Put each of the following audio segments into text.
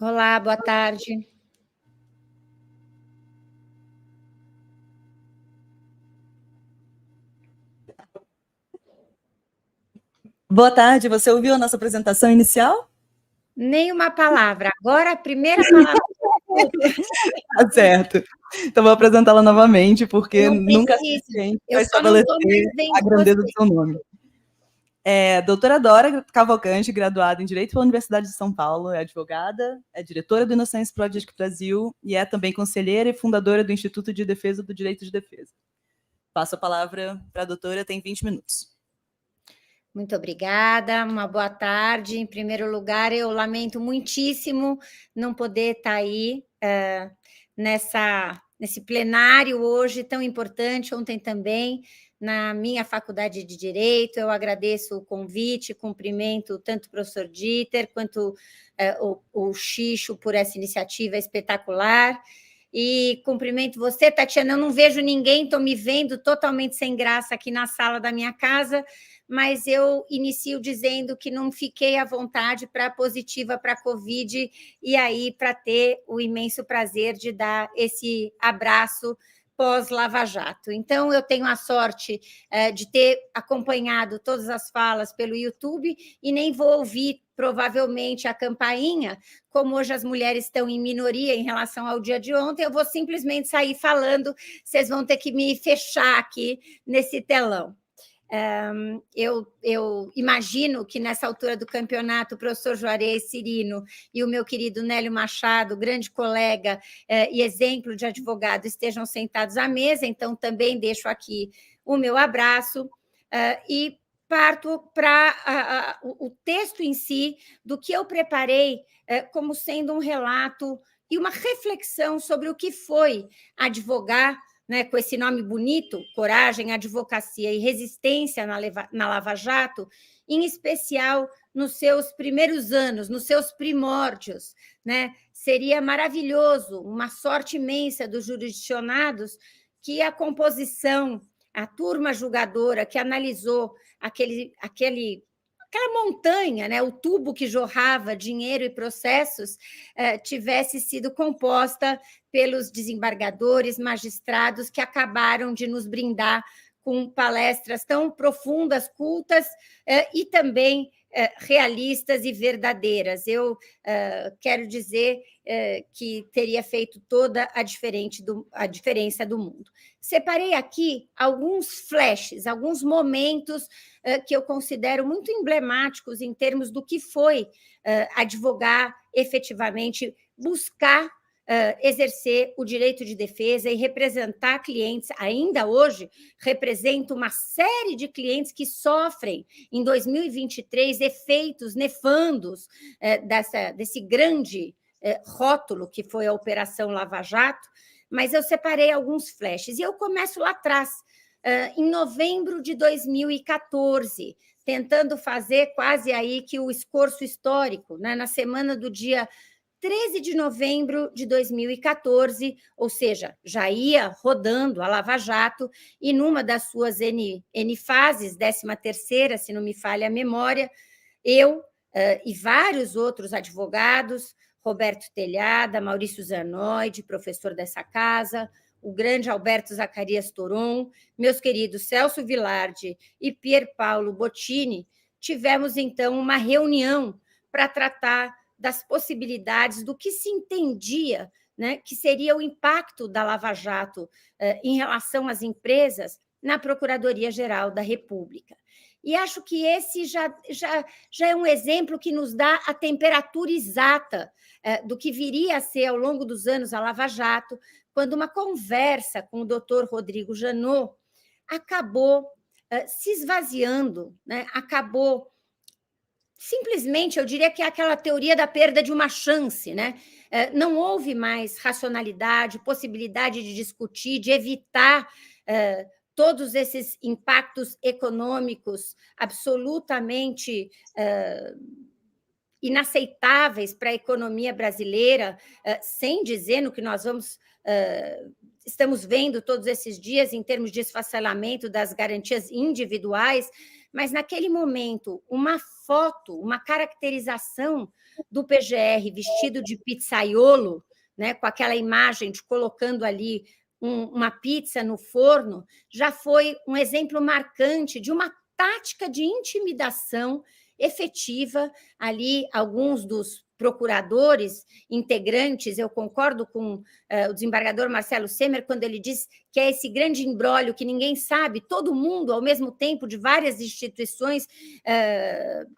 Olá, boa tarde. Boa tarde, você ouviu a nossa apresentação inicial? Nenhuma palavra. Agora, a primeira palavra. Tá certo. Então, vou apresentá-la novamente, porque Não nunca é precisa. suficiente Eu para só não estou estabelecer mais a vendo grandeza do você. seu nome. Doutora Dora Cavalcante, graduada em Direito pela Universidade de São Paulo, é advogada, é diretora do Innocence Project Brasil e é também conselheira e fundadora do Instituto de Defesa do Direito de Defesa. Passo a palavra para a doutora, tem 20 minutos. Muito obrigada, uma boa tarde. Em primeiro lugar, eu lamento muitíssimo não poder estar aí nesse plenário hoje tão importante, ontem também, na minha faculdade de Direito. Eu agradeço o convite, cumprimento tanto o professor Dieter quanto o Xixo por essa iniciativa espetacular. E cumprimento você, Tatiana. Eu não vejo ninguém, estou me vendo totalmente sem graça aqui na sala da minha casa, mas eu inicio dizendo que não fiquei à vontade para positiva para a Covid, e aí para ter o imenso prazer de dar esse abraço pós-Lava Jato. Então, eu tenho a sorte de ter acompanhado todas as falas pelo YouTube e nem vou ouvir, provavelmente, a campainha, como hoje as mulheres estão em minoria em relação ao dia de ontem, eu vou simplesmente sair falando, vocês vão ter que me fechar aqui nesse telão. Eu imagino que nessa altura do campeonato o professor Juarez Cirino e o meu querido Nélio Machado, grande colega e exemplo de advogado, estejam sentados à mesa, então também deixo aqui o meu abraço e parto para o texto em si do que eu preparei como sendo um relato e uma reflexão sobre o que foi advogar, né, com esse nome bonito, Coragem, Advocacia e Resistência na Lava Jato, em especial nos seus primeiros anos, nos seus primórdios, né? Seria maravilhoso, uma sorte imensa dos jurisdicionados, que a composição, a turma julgadora que analisou aquela montanha, né, o tubo que jorrava dinheiro e processos, tivesse sido composta pelos desembargadores, magistrados que acabaram de nos brindar com palestras tão profundas, cultas e também realistas e verdadeiras. Eu quero dizer que teria feito toda a diferença do mundo. Separei aqui alguns flashes, alguns momentos que eu considero muito emblemáticos em termos do que foi advogar efetivamente, buscar exercer o direito de defesa e representar clientes. Ainda hoje, represento uma série de clientes que sofrem, em 2023, efeitos nefandos desse grande rótulo que foi a Operação Lava Jato, mas eu separei alguns flashes. E eu começo lá atrás, em novembro de 2014, tentando fazer quase aí que o escorço histórico, né, na semana do dia 13 de novembro de 2014, ou seja, já ia rodando a Lava Jato, e numa das suas N fases, 13ª, se não me falha a memória, eu e vários outros advogados, Roberto Telhada, Maurício Zanoide, professor dessa casa, o grande Alberto Zacarias Toron, meus queridos Celso Vilardi e Pier Paolo Bottini, tivemos, então, uma reunião para tratar das possibilidades do que se entendia, né, que seria o impacto da Lava Jato em relação às empresas na Procuradoria-Geral da República. E acho que esse já é um exemplo que nos dá a temperatura exata do que viria a ser, ao longo dos anos, a Lava Jato, quando uma conversa com o doutor Rodrigo Janot acabou se esvaziando, né? Acabou simplesmente, eu diria que é aquela teoria da perda de uma chance, né? Não houve mais racionalidade, possibilidade de discutir, de evitar todos esses impactos econômicos absolutamente inaceitáveis para a economia brasileira, sem dizer no que nós estamos vendo todos esses dias em termos de esfacelamento das garantias individuais, mas naquele momento, uma foto, uma caracterização do PGR vestido de pizzaiolo, né, com aquela imagem de colocando ali uma pizza no forno, já foi um exemplo marcante de uma tática de intimidação efetiva. Ali, alguns dos procuradores integrantes, eu concordo com o desembargador Marcelo Semer, quando ele diz que é esse grande imbróglio que ninguém sabe, todo mundo, ao mesmo tempo, de várias instituições,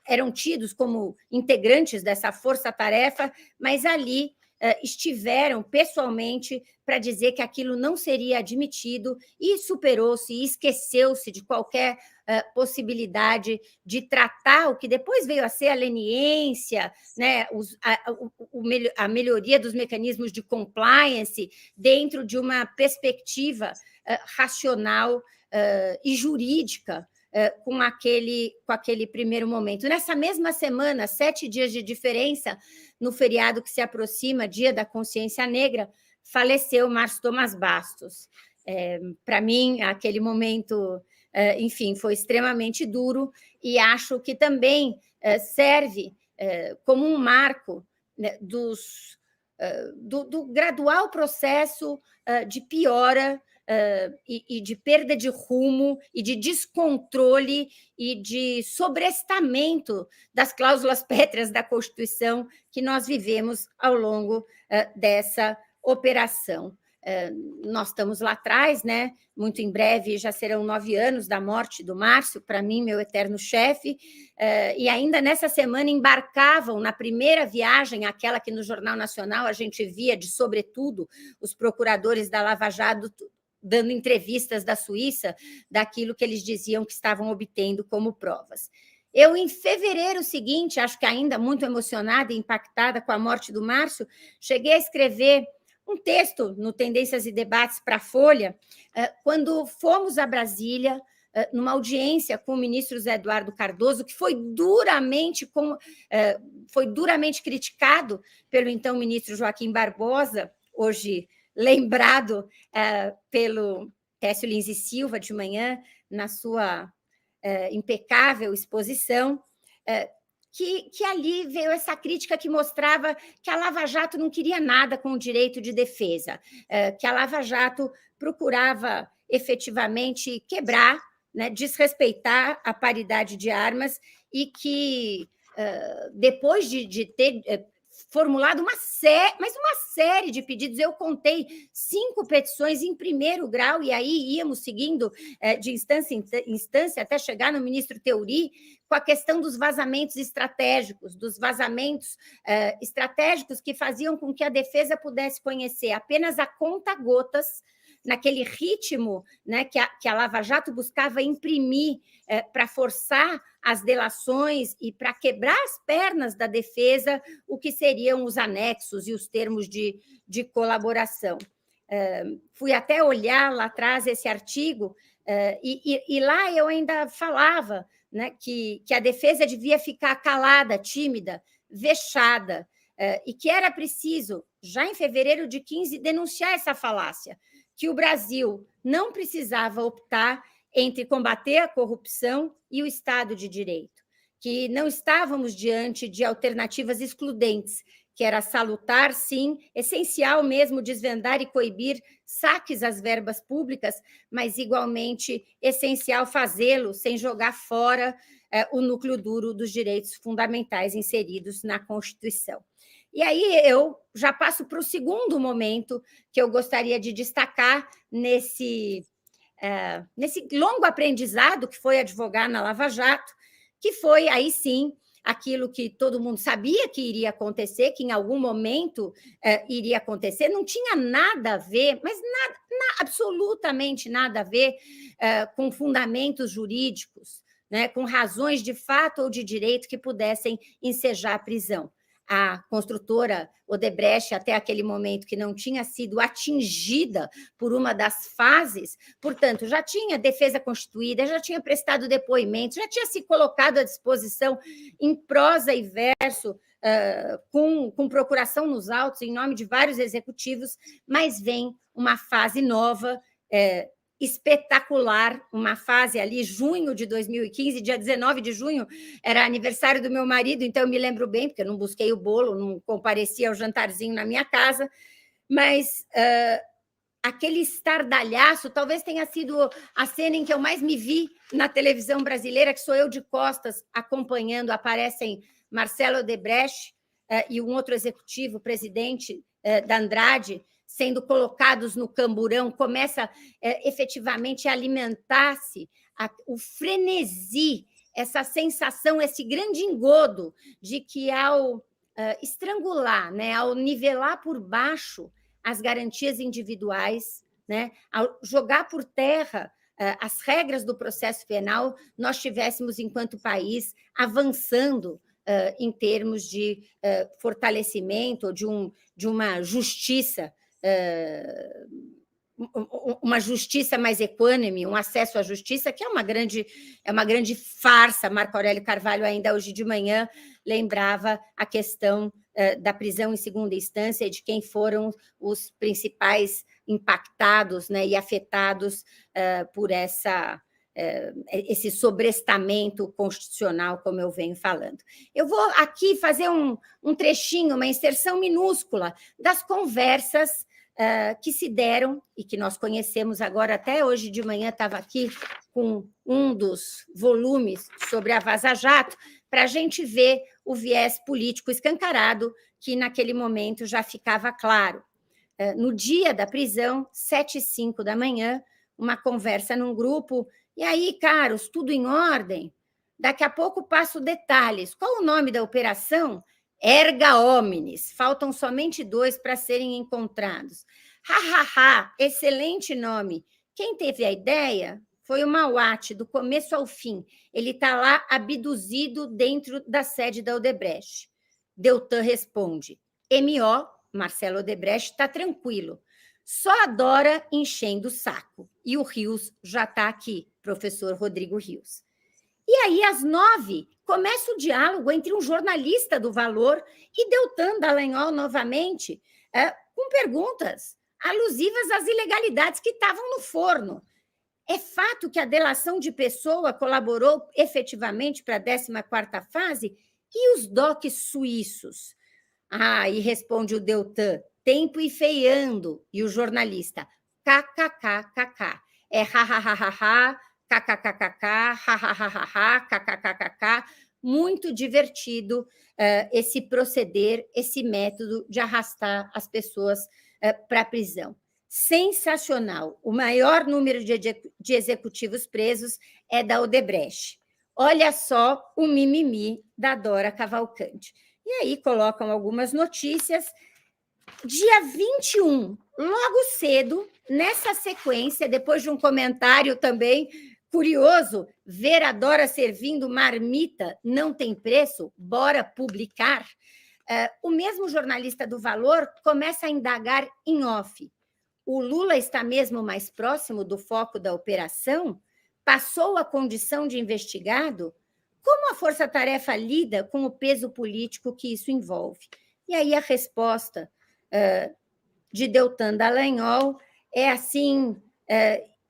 eram tidos como integrantes dessa força-tarefa, mas ali estiveram pessoalmente para dizer que aquilo não seria admitido e superou-se e esqueceu-se de qualquer possibilidade de tratar o que depois veio a ser a leniência, né, a melhoria dos mecanismos de compliance dentro de uma perspectiva racional e jurídica com aquele primeiro momento. Nessa mesma semana, 7 dias de diferença, no feriado que se aproxima, Dia da Consciência Negra, faleceu Márcio Tomás Bastos. Para mim, aquele momento, enfim, foi extremamente duro e acho que também serve como um marco, né, do gradual processo de piora e de perda de rumo e de descontrole e de sobrestamento das cláusulas pétreas da Constituição que nós vivemos ao longo dessa operação. Nós estamos lá atrás, né? Muito em breve já serão 9 anos da morte do Márcio, para mim, meu eterno chefe, e ainda nessa semana embarcavam na primeira viagem, aquela que no Jornal Nacional a gente via de sobretudo os procuradores da Lava Jato dando entrevistas da Suíça daquilo que eles diziam que estavam obtendo como provas. Eu, em fevereiro seguinte, acho que ainda muito emocionada e impactada com a morte do Márcio, cheguei a escrever um texto no Tendências e Debates para a Folha, quando fomos a Brasília, numa audiência com o ministro Zé Eduardo Cardoso, que foi duramente criticado pelo então ministro Joaquim Barbosa, hoje lembrado pelo Técio Lins e Silva de manhã, na sua impecável exposição, que ali veio essa crítica que mostrava que a Lava Jato não queria nada com o direito de defesa, que a Lava Jato procurava efetivamente quebrar, né, desrespeitar a paridade de armas e que, depois de ter formulado uma série de pedidos, eu contei 5 petições em primeiro grau, e aí íamos seguindo de instância em instância até chegar no ministro Teori, com a questão dos vazamentos estratégicos, que faziam com que a defesa pudesse conhecer apenas a conta-gotas, naquele ritmo, né, que a Lava Jato buscava imprimir para forçar as delações e para quebrar as pernas da defesa, o que seriam os anexos e os termos de colaboração. Fui até olhar lá atrás esse artigo, e lá eu ainda falava, né, que a defesa devia ficar calada, tímida, vexada, e que era preciso, já em fevereiro de 15, denunciar essa falácia, que o Brasil não precisava optar entre combater a corrupção e o Estado de Direito, que não estávamos diante de alternativas excludentes, que era salutar, sim, essencial mesmo desvendar e coibir saques às verbas públicas, mas igualmente essencial fazê-lo sem jogar fora o núcleo duro dos direitos fundamentais inseridos na Constituição. E aí eu já passo para o segundo momento que eu gostaria de destacar nesse longo aprendizado que foi advogar na Lava Jato, que foi, aí sim, aquilo que todo mundo sabia que iria acontecer, que em algum momento iria acontecer, não tinha nada a ver, mas absolutamente nada a ver com fundamentos jurídicos, né, com razões de fato ou de direito que pudessem ensejar a prisão. A construtora Odebrecht, até aquele momento que não tinha sido atingida por uma das fases, portanto, já tinha defesa constituída, já tinha prestado depoimentos, já tinha se colocado à disposição em prosa e verso, com procuração nos autos, em nome de vários executivos, mas vem uma fase nova, espetacular, uma fase ali, junho de 2015, dia 19 de junho, era aniversário do meu marido, então eu me lembro bem, porque eu não busquei o bolo, não compareci ao jantarzinho na minha casa, mas aquele estardalhaço talvez tenha sido a cena em que eu mais me vi na televisão brasileira, que sou eu de costas acompanhando, aparecem Marcelo Odebrecht e um outro executivo, presidente da Andrade, sendo colocados no camburão, começa efetivamente a alimentar-se o frenesi, essa sensação, esse grande engodo de que ao estrangular, né, ao nivelar por baixo as garantias individuais, né, ao jogar por terra as regras do processo penal, nós tivéssemos, enquanto país, avançando em termos de fortalecimento de uma justiça mais equânime, um acesso à justiça, que é uma grande farsa. Marco Aurélio Carvalho, ainda hoje de manhã, lembrava a questão da prisão em segunda instância e de quem foram os principais impactados, né, e afetados por esse sobrestamento constitucional, como eu venho falando. Eu vou aqui fazer um trechinho, uma inserção minúscula das conversas que se deram e que nós conhecemos agora. Até hoje de manhã estava aqui com um dos volumes sobre a Vaza Jato, para a gente ver o viés político escancarado, que naquele momento já ficava claro. No dia da prisão, 7h05 da manhã, uma conversa num grupo, e aí, caros, tudo em ordem? Daqui a pouco passo detalhes. Qual o nome da operação? Erga omnes, faltam somente 2 para serem encontrados. Excelente nome. Quem teve a ideia foi o Mauat, do começo ao fim. Ele está lá abduzido dentro da sede da Odebrecht. Deltan responde: MO, Marcelo Odebrecht, está tranquilo. Só a Dora enchendo o saco. E o Rios já está aqui, professor Rodrigo Rios. E aí, às 9h, começa o diálogo entre um jornalista do Valor e Deltan Dallagnol novamente, com perguntas alusivas às ilegalidades que estavam no forno. É fato que a delação de Pessoa colaborou efetivamente para a 14ª fase? E os DOCs suíços? E responde o Deltan, tempo e feiando. E o jornalista, kkkk. É ha, kkkk, ha, kkkk. Muito divertido esse proceder, esse método de arrastar as pessoas para a prisão. Sensacional. O maior número de executivos presos é da Odebrecht. Olha só o mimimi da Dora Cavalcante. E aí colocam algumas notícias. Dia 21, logo cedo, nessa sequência, depois de um comentário também curioso, ver a Dora servindo marmita não tem preço, bora publicar. O mesmo jornalista do Valor começa a indagar em off. O Lula está mesmo mais próximo do foco da operação? Passou a condição de investigado? Como a força-tarefa lida com o peso político que isso envolve? E aí a resposta de Deltan Dallagnol é assim,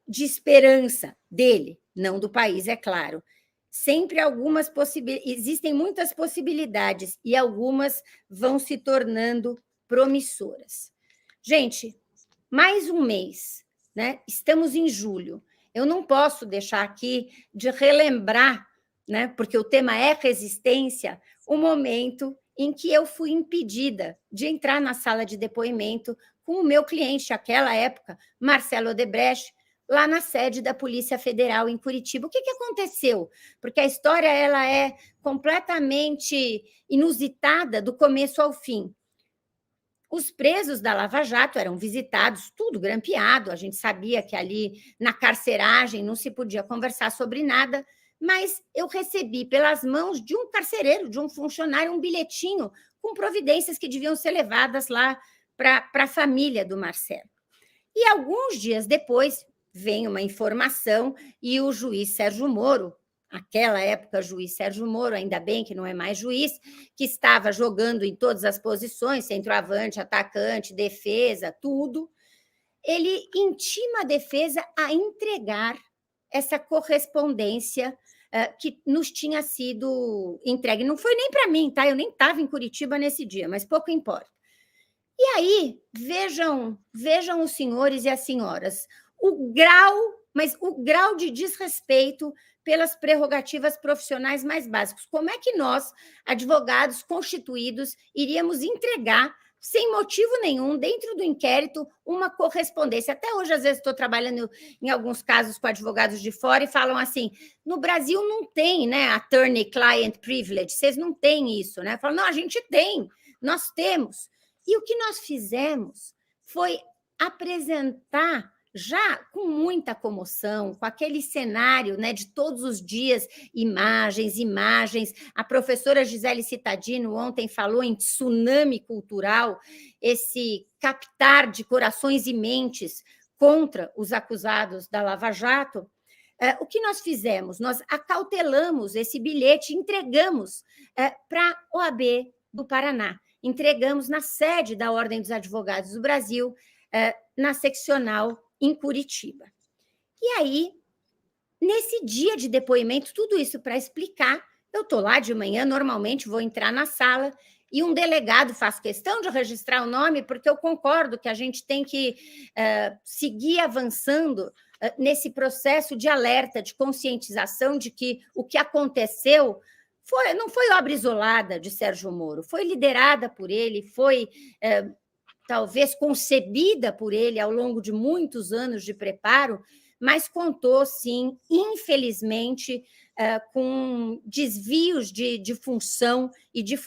de esperança dele, não do país, é claro. Sempre existem muitas possibilidades e algumas vão se tornando promissoras. Gente, mais um mês, né? Estamos em julho. Eu não posso deixar aqui de relembrar, né, porque o tema é resistência, o momento em que eu fui impedida de entrar na sala de depoimento com o meu cliente, naquela época, Marcelo Odebrecht, lá na sede da Polícia Federal em Curitiba. O que aconteceu? Porque a história ela é completamente inusitada do começo ao fim. Os presos da Lava Jato eram visitados, tudo grampeado, a gente sabia que ali na carceragem não se podia conversar sobre nada, mas eu recebi pelas mãos de um carcereiro, de um funcionário, um bilhetinho com providências que deviam ser levadas lá para a família do Marcelo. E alguns dias depois vem uma informação e o juiz Sérgio Moro, naquela época juiz Sérgio Moro, ainda bem que não é mais juiz, que estava jogando em todas as posições, centroavante, atacante, defesa, tudo, ele intima a defesa a entregar essa correspondência que nos tinha sido entregue. Não foi nem para mim, tá? Eu nem estava em Curitiba nesse dia, mas pouco importa. E aí, vejam os senhores e as senhoras, o grau de desrespeito pelas prerrogativas profissionais mais básicas. Como é que nós, advogados constituídos, iríamos entregar, sem motivo nenhum, dentro do inquérito, uma correspondência? Até hoje, às vezes, estou trabalhando em alguns casos com advogados de fora e falam assim, no Brasil não tem, né, attorney-client privilege, vocês não têm isso, né? Falam, não, a gente tem, nós temos. E o que nós fizemos foi apresentar, já com muita comoção, com aquele cenário, né, de todos os dias, imagens. A professora Gisele Cittadino ontem falou em tsunami cultural, esse captar de corações e mentes contra os acusados da Lava Jato. O que nós fizemos? Nós acautelamos esse bilhete, entregamos para a OAB do Paraná. Entregamos na sede da Ordem dos Advogados do Brasil, na seccional em Curitiba. E aí, nesse dia de depoimento, tudo isso para explicar, eu estou lá de manhã, normalmente vou entrar na sala, e um delegado faz questão de registrar o nome, porque eu concordo que a gente tem que seguir avançando nesse processo de alerta, de conscientização de que o que aconteceu não foi obra isolada de Sérgio Moro, foi liderada por ele, foi talvez concebida por ele ao longo de muitos anos de preparo, mas contou, sim, infelizmente, com desvios de função e de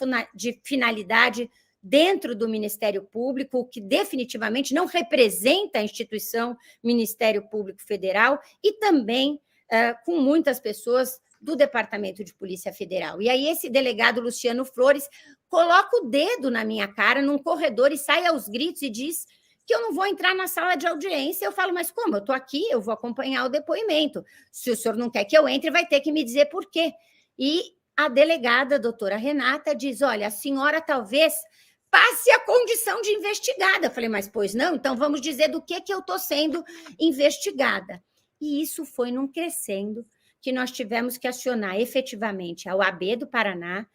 finalidade dentro do Ministério Público, o que definitivamente não representa a instituição Ministério Público Federal, e também com muitas pessoas do Departamento de Polícia Federal. E aí esse delegado Luciano Flores coloca o dedo na minha cara num corredor e sai aos gritos e diz que eu não vou entrar na sala de audiência. Eu falo, mas como? Eu estou aqui, eu vou acompanhar o depoimento. Se o senhor não quer que eu entre, vai ter que me dizer por quê. E a delegada, a doutora Renata, diz, olha, a senhora talvez passe a condição de investigada. Eu falei, mas pois não? Então vamos dizer do que eu estou sendo investigada. E isso foi num crescendo que nós tivemos que acionar efetivamente a OAB do Paraná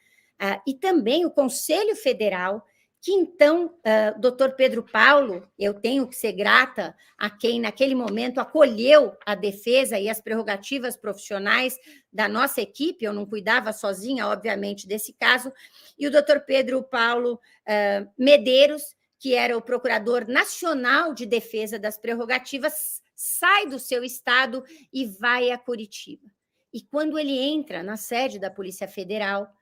e também o Conselho Federal, que então, doutor Pedro Paulo, eu tenho que ser grata a quem naquele momento acolheu a defesa e as prerrogativas profissionais da nossa equipe, eu não cuidava sozinha, obviamente, desse caso, e o doutor Pedro Paulo Medeiros, que era o Procurador Nacional de Defesa das Prerrogativas, sai do seu estado e vai a Curitiba. E quando ele entra na sede da Polícia Federal,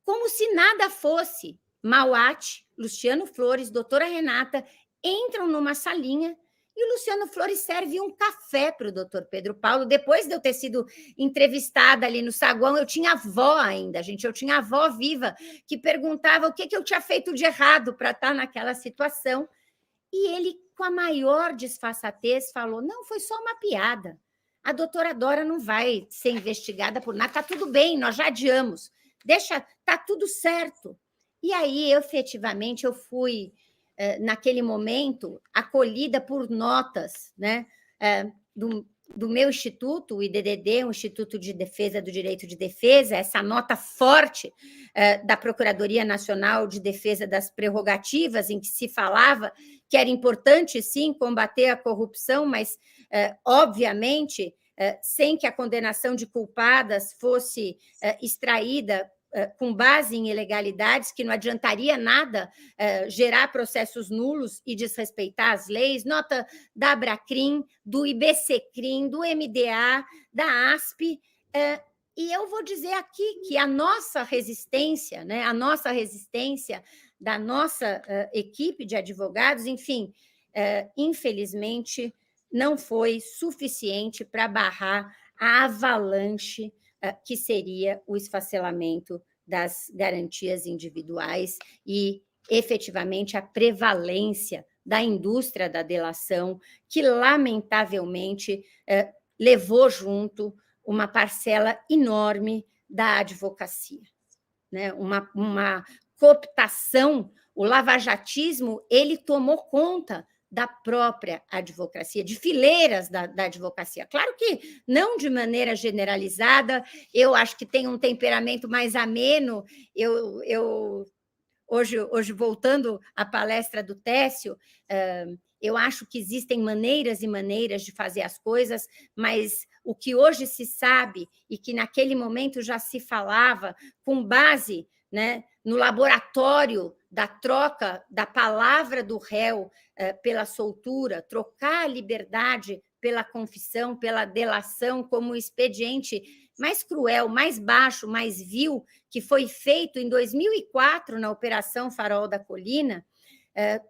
como se nada fosse, Mauat, Luciano Flores, doutora Renata, entram numa salinha e o Luciano Flores serve um café para o doutor Pedro Paulo. Depois de eu ter sido entrevistada ali no saguão, eu tinha avó ainda, gente, eu tinha avó viva, que perguntava o que eu tinha feito de errado para estar naquela situação. E ele, com a maior disfarçatez, falou, não, foi só uma piada. A doutora Dora não vai ser investigada por nada, está tudo bem, nós já adiamos, está tudo certo. E aí, efetivamente, eu fui, naquele momento, acolhida por notas, né, do meu instituto, o IDDD, o Instituto de Defesa do Direito de Defesa, essa nota forte da Procuradoria Nacional de Defesa das Prerrogativas, em que se falava que era importante, sim, combater a corrupção, mas, obviamente, sem que a condenação de culpadas fosse extraída com base em ilegalidades, que não adiantaria nada gerar processos nulos e desrespeitar as leis, nota da Abracrim, do IBCCrim, do MDA, da ASP, e eu vou dizer aqui que a nossa resistência, né, da nossa equipe de advogados, enfim, infelizmente, não foi suficiente para barrar a avalanche que seria o esfacelamento das garantias individuais e, efetivamente, a prevalência da indústria da delação, que, lamentavelmente, levou junto uma parcela enorme da advocacia, né? Uma cooptação, o lavajatismo, ele tomou conta da própria advocacia, de fileiras da advocacia. Claro que não de maneira generalizada, eu acho que tem um temperamento mais ameno. Hoje, voltando à palestra do Técio, eu acho que existem maneiras e maneiras de fazer as coisas, mas o que hoje se sabe e que naquele momento já se falava, com base, né, no laboratório da troca da palavra do réu pela soltura, trocar a liberdade pela confissão, pela delação, como expediente mais cruel, mais baixo, mais vil, que foi feito em 2004 na Operação Farol da Colina.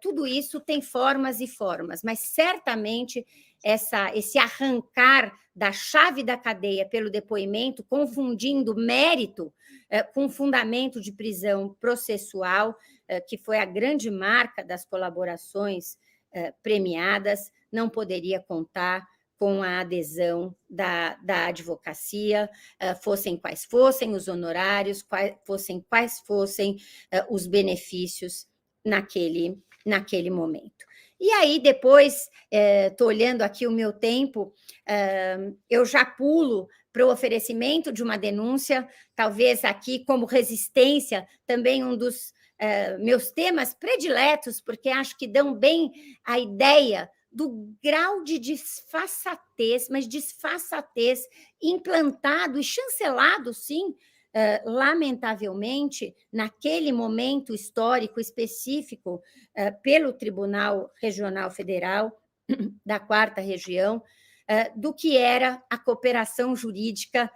Tudo isso tem formas e formas, mas certamente esse arrancar da chave da cadeia pelo depoimento, confundindo mérito com fundamento de prisão processual, que foi a grande marca das colaborações premiadas, não poderia contar com a adesão da advocacia, fossem quais fossem os honorários, quais fossem os benefícios naquele momento. E aí, depois, estou olhando aqui o meu tempo, eu já pulo para o oferecimento de uma denúncia, talvez aqui como resistência, também um dos meus temas prediletos, porque acho que dão bem a ideia do grau de disfarçatez, mas disfarçatez implantado e chancelado, sim, lamentavelmente, naquele momento histórico específico, pelo Tribunal Regional Federal da 4ª Região, do que era a cooperação jurídica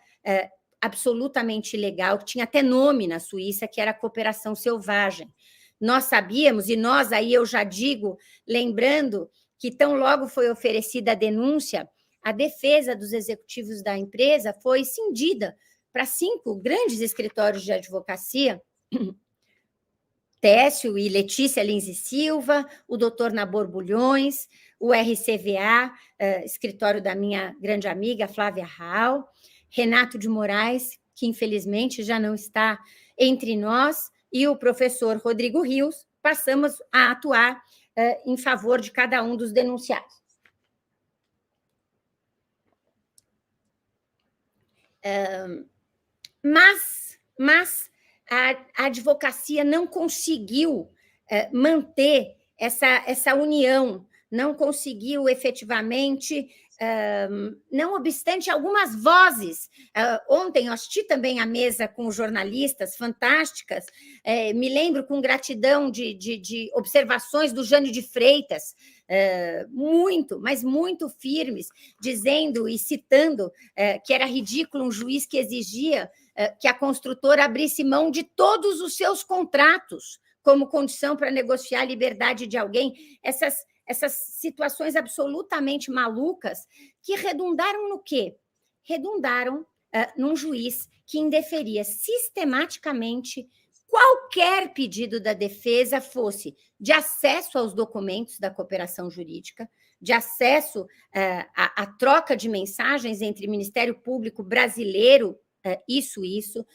absolutamente ilegal, que tinha até nome na Suíça, que era a cooperação selvagem. Nós sabíamos, e nós aí eu já digo, lembrando que tão logo foi oferecida a denúncia, a defesa dos executivos da empresa foi cindida para 5 grandes escritórios de advocacia, Técio e Letícia Lins e Silva, o doutor Nabor Bulhões, o RCVA, escritório da minha grande amiga Flávia Raal, Renato de Moraes, que infelizmente já não está entre nós, e o professor Rodrigo Rios, passamos a atuar em favor de cada um dos denunciados. Mas a advocacia não conseguiu manter essa união, não conseguiu efetivamente, não obstante algumas vozes. Ontem eu assisti também a mesa com jornalistas fantásticas, me lembro com gratidão de observações do Jânio de Freitas, mas muito firmes, dizendo e citando que era ridículo um juiz que exigia que a construtora abrisse mão de todos os seus contratos como condição para negociar a liberdade de alguém. Essas situações absolutamente malucas que redundaram no quê? Redundaram num juiz que indeferia sistematicamente qualquer pedido da defesa, fosse de acesso aos documentos da cooperação jurídica, de acesso à troca de mensagens entre Ministério Público brasileiro e suíço,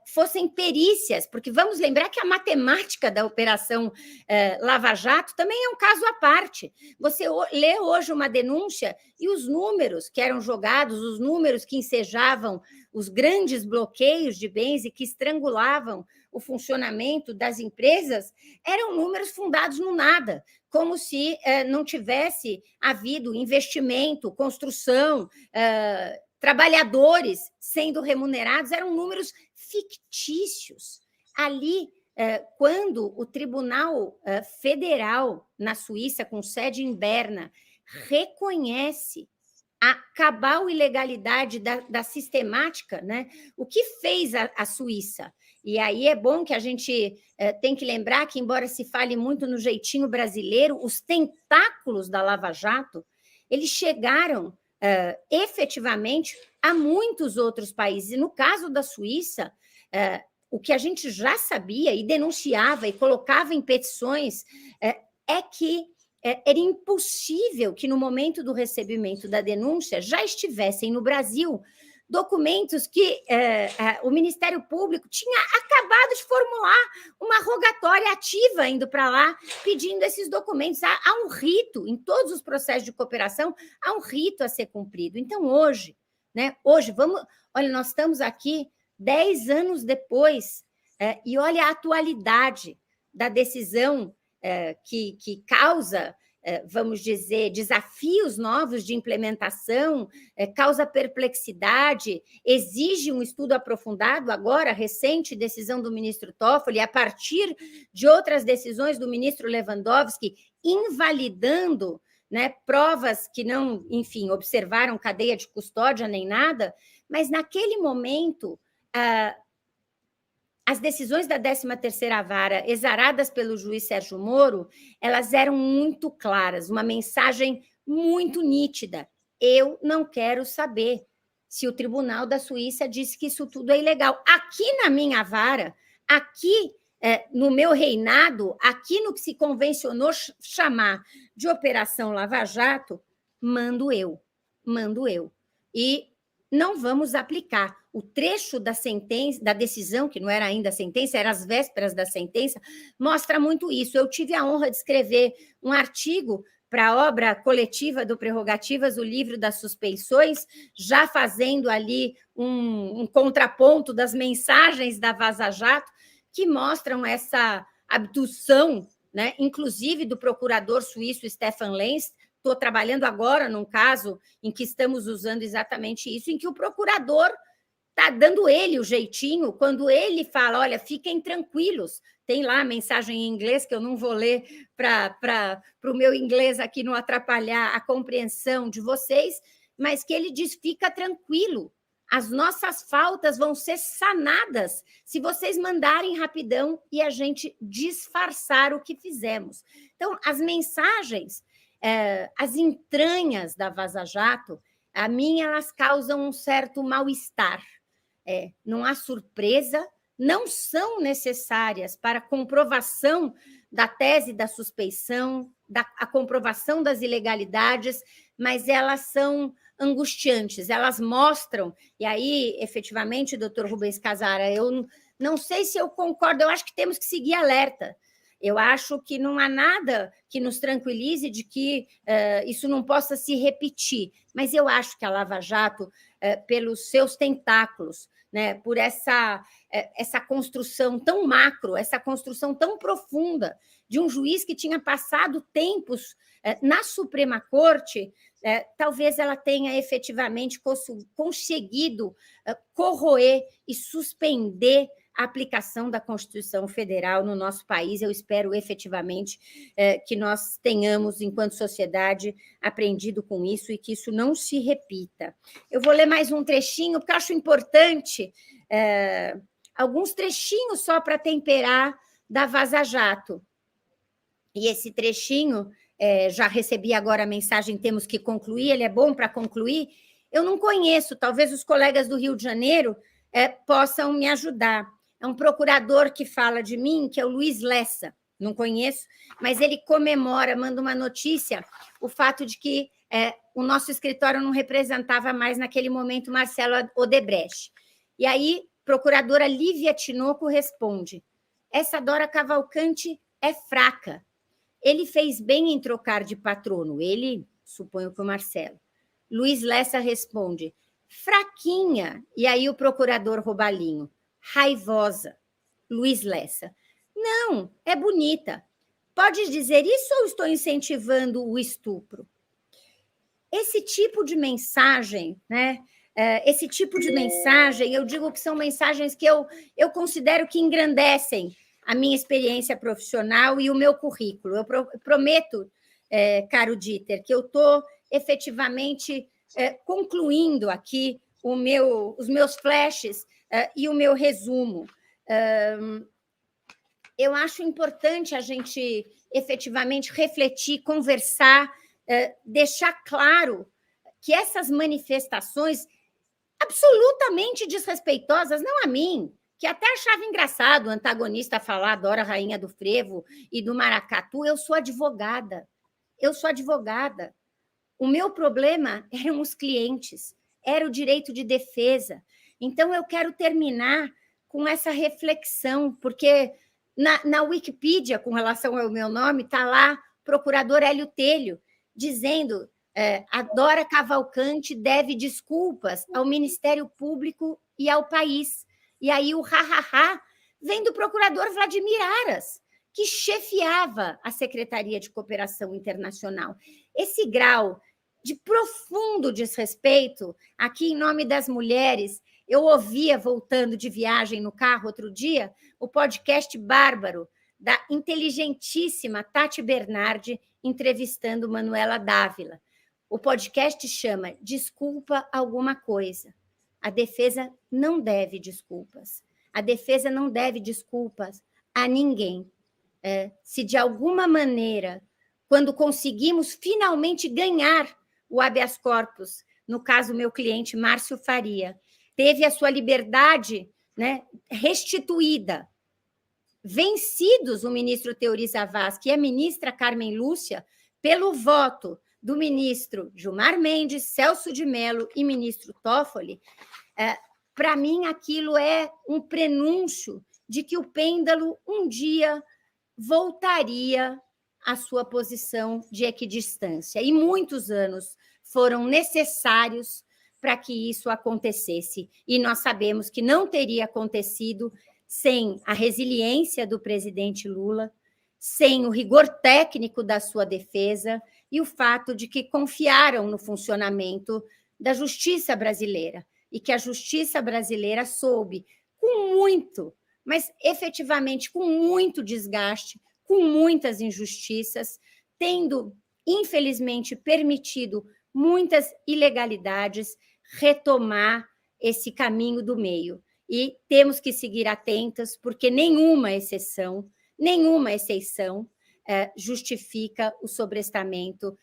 fossem perícias, porque vamos lembrar que a matemática da Operação Lava Jato também é um caso à parte. Você lê hoje uma denúncia e os números que eram jogados, os números que ensejavam os grandes bloqueios de bens e que estrangulavam o funcionamento das empresas, eram números fundados no nada, como se não tivesse havido investimento, construção, trabalhadores sendo remunerados, eram números fictícios. Ali, quando o Tribunal Federal na Suíça, com sede em Berna, reconhece a cabal ilegalidade da sistemática, né? O que fez a Suíça? E aí é bom que a gente tem que lembrar que, embora se fale muito no jeitinho brasileiro, os tentáculos da Lava Jato, eles chegaram efetivamente a muitos outros países. E no caso da Suíça, o que a gente já sabia e denunciava e colocava em petições é que era impossível que, no momento do recebimento da denúncia, já estivessem no Brasil documentos que o Ministério Público tinha acabado de formular uma rogatória ativa indo para lá, pedindo esses documentos. Há um rito, em todos os processos de cooperação, há um rito a ser cumprido. Então, hoje, olha, nós estamos aqui 10 anos depois, e olha a atualidade da decisão que causa, vamos dizer, desafios novos de implementação, causa perplexidade, exige um estudo aprofundado, agora, recente decisão do ministro Toffoli, a partir de outras decisões do ministro Lewandowski, invalidando, né, provas que não, enfim, observaram cadeia de custódia nem nada, mas naquele momento, as decisões da 13ª Vara, exaradas pelo juiz Sérgio Moro, elas eram muito claras, uma mensagem muito nítida. Eu não quero saber se o Tribunal da Suíça disse que isso tudo é ilegal. Aqui na minha vara, aqui no meu reinado, aqui no que se convencionou chamar de Operação Lava Jato, mando eu. E não vamos aplicar. O trecho da sentença, da decisão, que não era ainda a sentença, era as vésperas da sentença, mostra muito isso. Eu tive a honra de escrever um artigo para a obra coletiva do Prerrogativas, o livro das suspeições, já fazendo ali um contraponto das mensagens da Vaza Jato, que mostram essa abdução, né, inclusive do procurador suíço Stefan Lenz. Estou trabalhando agora num caso em que estamos usando exatamente isso, em que o procurador está dando ele o jeitinho, quando ele fala, olha, fiquem tranquilos, tem lá a mensagem em inglês, que eu não vou ler para o meu inglês aqui não atrapalhar a compreensão de vocês, mas que ele diz, fica tranquilo, as nossas faltas vão ser sanadas se vocês mandarem rapidão e a gente disfarçar o que fizemos. Então, as mensagens, as entranhas da Vaza Jato, a mim, elas causam um certo mal-estar. Não há surpresa, não são necessárias para a comprovação da tese da suspeição, a comprovação das ilegalidades, mas elas são angustiantes, elas mostram, e aí, efetivamente, doutor Rubens Casara, eu não sei se eu concordo, eu acho que temos que seguir alerta. Eu acho que não há nada que nos tranquilize de que isso não possa se repetir, mas eu acho que a Lava Jato, pelos seus tentáculos, né, por essa construção tão macro, essa construção tão profunda de um juiz que tinha passado tempos na Suprema Corte, talvez ela tenha efetivamente conseguido corroer e suspender a aplicação da Constituição Federal no nosso país. Eu espero efetivamente que nós tenhamos, enquanto sociedade, aprendido com isso e que isso não se repita. Eu vou ler mais um trechinho, porque eu acho importante, alguns trechinhos só para temperar da Vaza Jato. E esse trechinho, já recebi agora a mensagem, temos que concluir, ele é bom para concluir. Eu não conheço, talvez os colegas do Rio de Janeiro possam me ajudar. É um procurador que fala de mim, que é o Luiz Lessa, não conheço, mas ele comemora, manda uma notícia, o fato de que o nosso escritório não representava mais, naquele momento, Marcelo Odebrecht. E aí, procuradora Lívia Tinoco responde, essa Dora Cavalcante é fraca. Ele fez bem em trocar de patrono, ele, suponho que o Marcelo. Luiz Lessa responde, fraquinha. E aí o procurador Robalinho, raivosa. Luiz Lessa, não, é bonita. Pode dizer isso ou estou incentivando o estupro? Esse tipo de mensagem, né? Esse tipo de mensagem, eu digo que são mensagens que eu considero que engrandecem a minha experiência profissional e o meu currículo. Eu prometo, caro Dieter, que eu estou efetivamente concluindo aqui os meus flashes e o meu resumo. Eu acho importante a gente efetivamente refletir, conversar, deixar claro que essas manifestações absolutamente desrespeitosas, não a mim, que até achava engraçado o antagonista falar Dora, rainha do frevo e do maracatu, eu sou advogada. O meu problema eram os clientes, era o direito de defesa. Então, eu quero terminar com essa reflexão, porque na Wikipedia, com relação ao meu nome, está lá procurador Hélio Telho, dizendo a Dora Cavalcante deve desculpas ao Ministério Público e ao país. E aí o ha-ha-ha vem do procurador Vladimir Aras, que chefiava a Secretaria de Cooperação Internacional. Esse grau de profundo desrespeito, aqui em nome das mulheres, eu ouvia, voltando de viagem no carro outro dia, o podcast Bárbaro, da inteligentíssima Tati Bernardi, entrevistando Manuela Dávila. O podcast chama Desculpa Alguma Coisa. A defesa não deve desculpas. A defesa não deve desculpas a ninguém. Se de alguma maneira, quando conseguimos finalmente ganhar o habeas corpus, no caso, meu cliente Márcio Faria, teve a sua liberdade, né, restituída, vencidos o ministro Teori Zavascki e a ministra Carmen Lúcia, pelo voto do ministro Gilmar Mendes, Celso de Mello e ministro Toffoli, para mim aquilo é um prenúncio de que o pêndulo um dia voltaria à sua posição de equidistância. E muitos anos foram necessários para que isso acontecesse. E nós sabemos que não teria acontecido sem a resiliência do presidente Lula, sem o rigor técnico da sua defesa e o fato de que confiaram no funcionamento da justiça brasileira e que a justiça brasileira soube, com muito, mas efetivamente com muito desgaste, com muitas injustiças, tendo, infelizmente, permitido muitas ilegalidades, retomar esse caminho do meio. E temos que seguir atentas, porque nenhuma exceção justifica o sobrestamento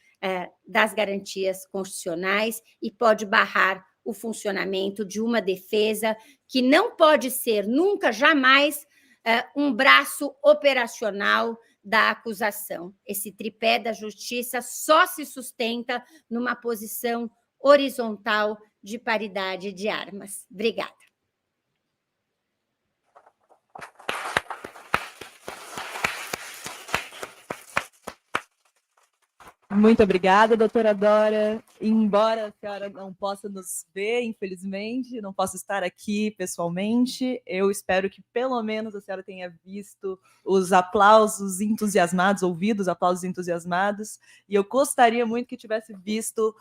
das garantias constitucionais e pode barrar o funcionamento de uma defesa que não pode ser nunca, jamais, um braço operacional da acusação. Esse tripé da justiça só se sustenta numa posição horizontal de paridade de armas. Obrigada. Muito obrigada, doutora Dora. Embora a senhora não possa nos ver, infelizmente, não possa estar aqui pessoalmente, eu espero que pelo menos a senhora tenha visto os aplausos entusiasmados, ouvido os aplausos entusiasmados, e eu gostaria muito que tivesse visto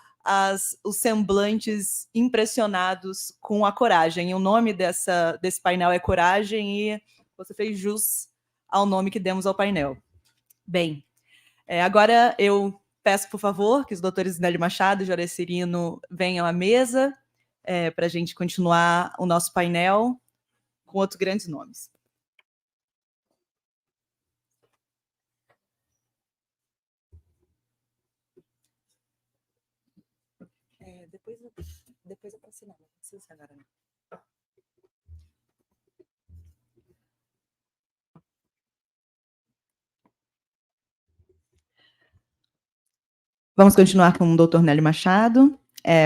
os semblantes impressionados com a coragem. E o nome desse painel é Coragem, e você fez jus ao nome que demos ao painel. Bem, agora eu peço, por favor, que os doutores Nélio Machado e Joré Cirino venham à mesa para a gente continuar o nosso painel com outros grandes nomes. Depois eu posso assinar, não precisa ser agora, não. Vamos continuar com o doutor Nélio Machado,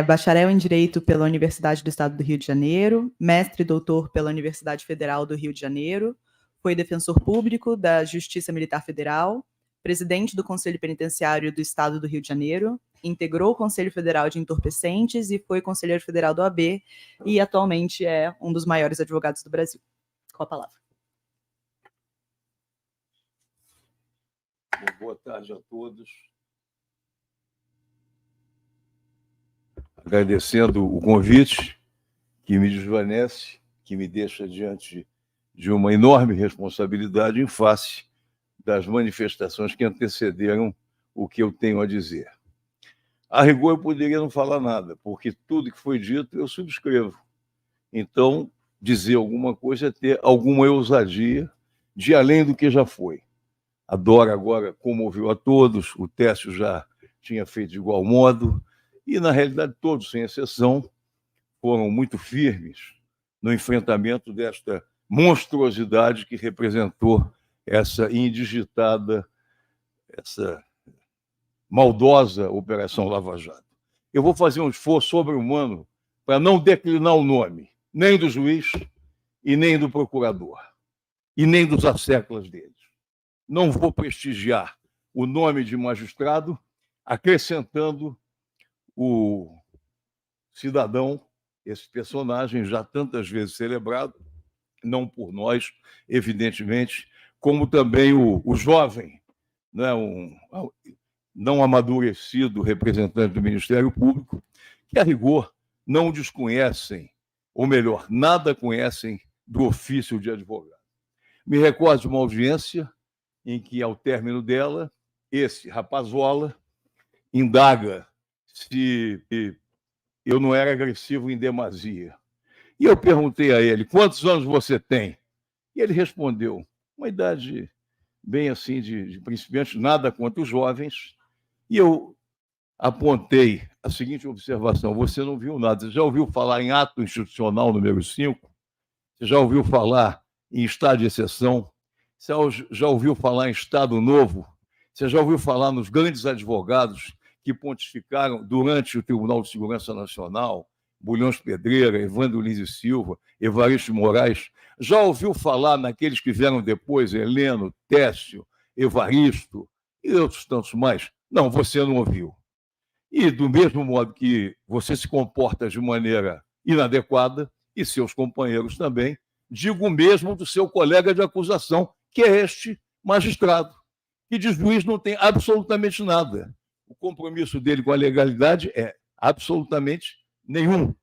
bacharel em Direito pela Universidade do Estado do Rio de Janeiro, mestre e doutor pela Universidade Federal do Rio de Janeiro, foi defensor público da Justiça Militar Federal, presidente do Conselho Penitenciário do Estado do Rio de Janeiro, integrou o Conselho Federal de Entorpecentes e foi conselheiro federal do OAB e atualmente é um dos maiores advogados do Brasil. Com a palavra. Boa tarde a todos. Agradecendo o convite que me desvanece, que me deixa diante de uma enorme responsabilidade em face das manifestações que antecederam o que eu tenho a dizer. A rigor, eu poderia não falar nada, porque tudo que foi dito eu subscrevo. Então, dizer alguma coisa é ter alguma ousadia de além do que já foi. A Dora agora comoveu a todos, o Técio já tinha feito de igual modo, e, na realidade, todos, sem exceção, foram muito firmes no enfrentamento desta monstruosidade que representou essa indigitada, essa maldosa Operação Lava Jato. Eu vou fazer um esforço sobre-humano para não declinar o nome, nem do juiz e nem do procurador, e nem dos asseclas deles. Não vou prestigiar o nome de magistrado, acrescentando o cidadão, esse personagem já tantas vezes celebrado, não por nós, evidentemente, como também o jovem, né, não amadurecido representante do Ministério Público, que, a rigor, não desconhecem, ou melhor, nada conhecem do ofício de advogado. Me recordo de uma audiência em que, ao término dela, esse rapazola indaga se eu não era agressivo em demasia. E eu perguntei a ele, quantos anos você tem? E ele respondeu, uma idade bem assim de principiante, nada contra os jovens. E eu apontei a seguinte observação, você não viu nada, você já ouviu falar em ato institucional número 5? Você já ouviu falar em estado de exceção? Você já ouviu falar em estado novo? Você já ouviu falar nos grandes advogados que pontificaram durante o Tribunal de Segurança Nacional, Bulhões Pedreira, Evandro Lins e Silva, Evaristo de Moraes? Já ouviu falar naqueles que vieram depois, Heleno, Técio, Evaristo e outros tantos mais? Não, você não ouviu. E do mesmo modo que você se comporta de maneira inadequada, e seus companheiros também, digo mesmo do seu colega de acusação, que é este magistrado, que de juiz não tem absolutamente nada. O compromisso dele com a legalidade é absolutamente nenhum.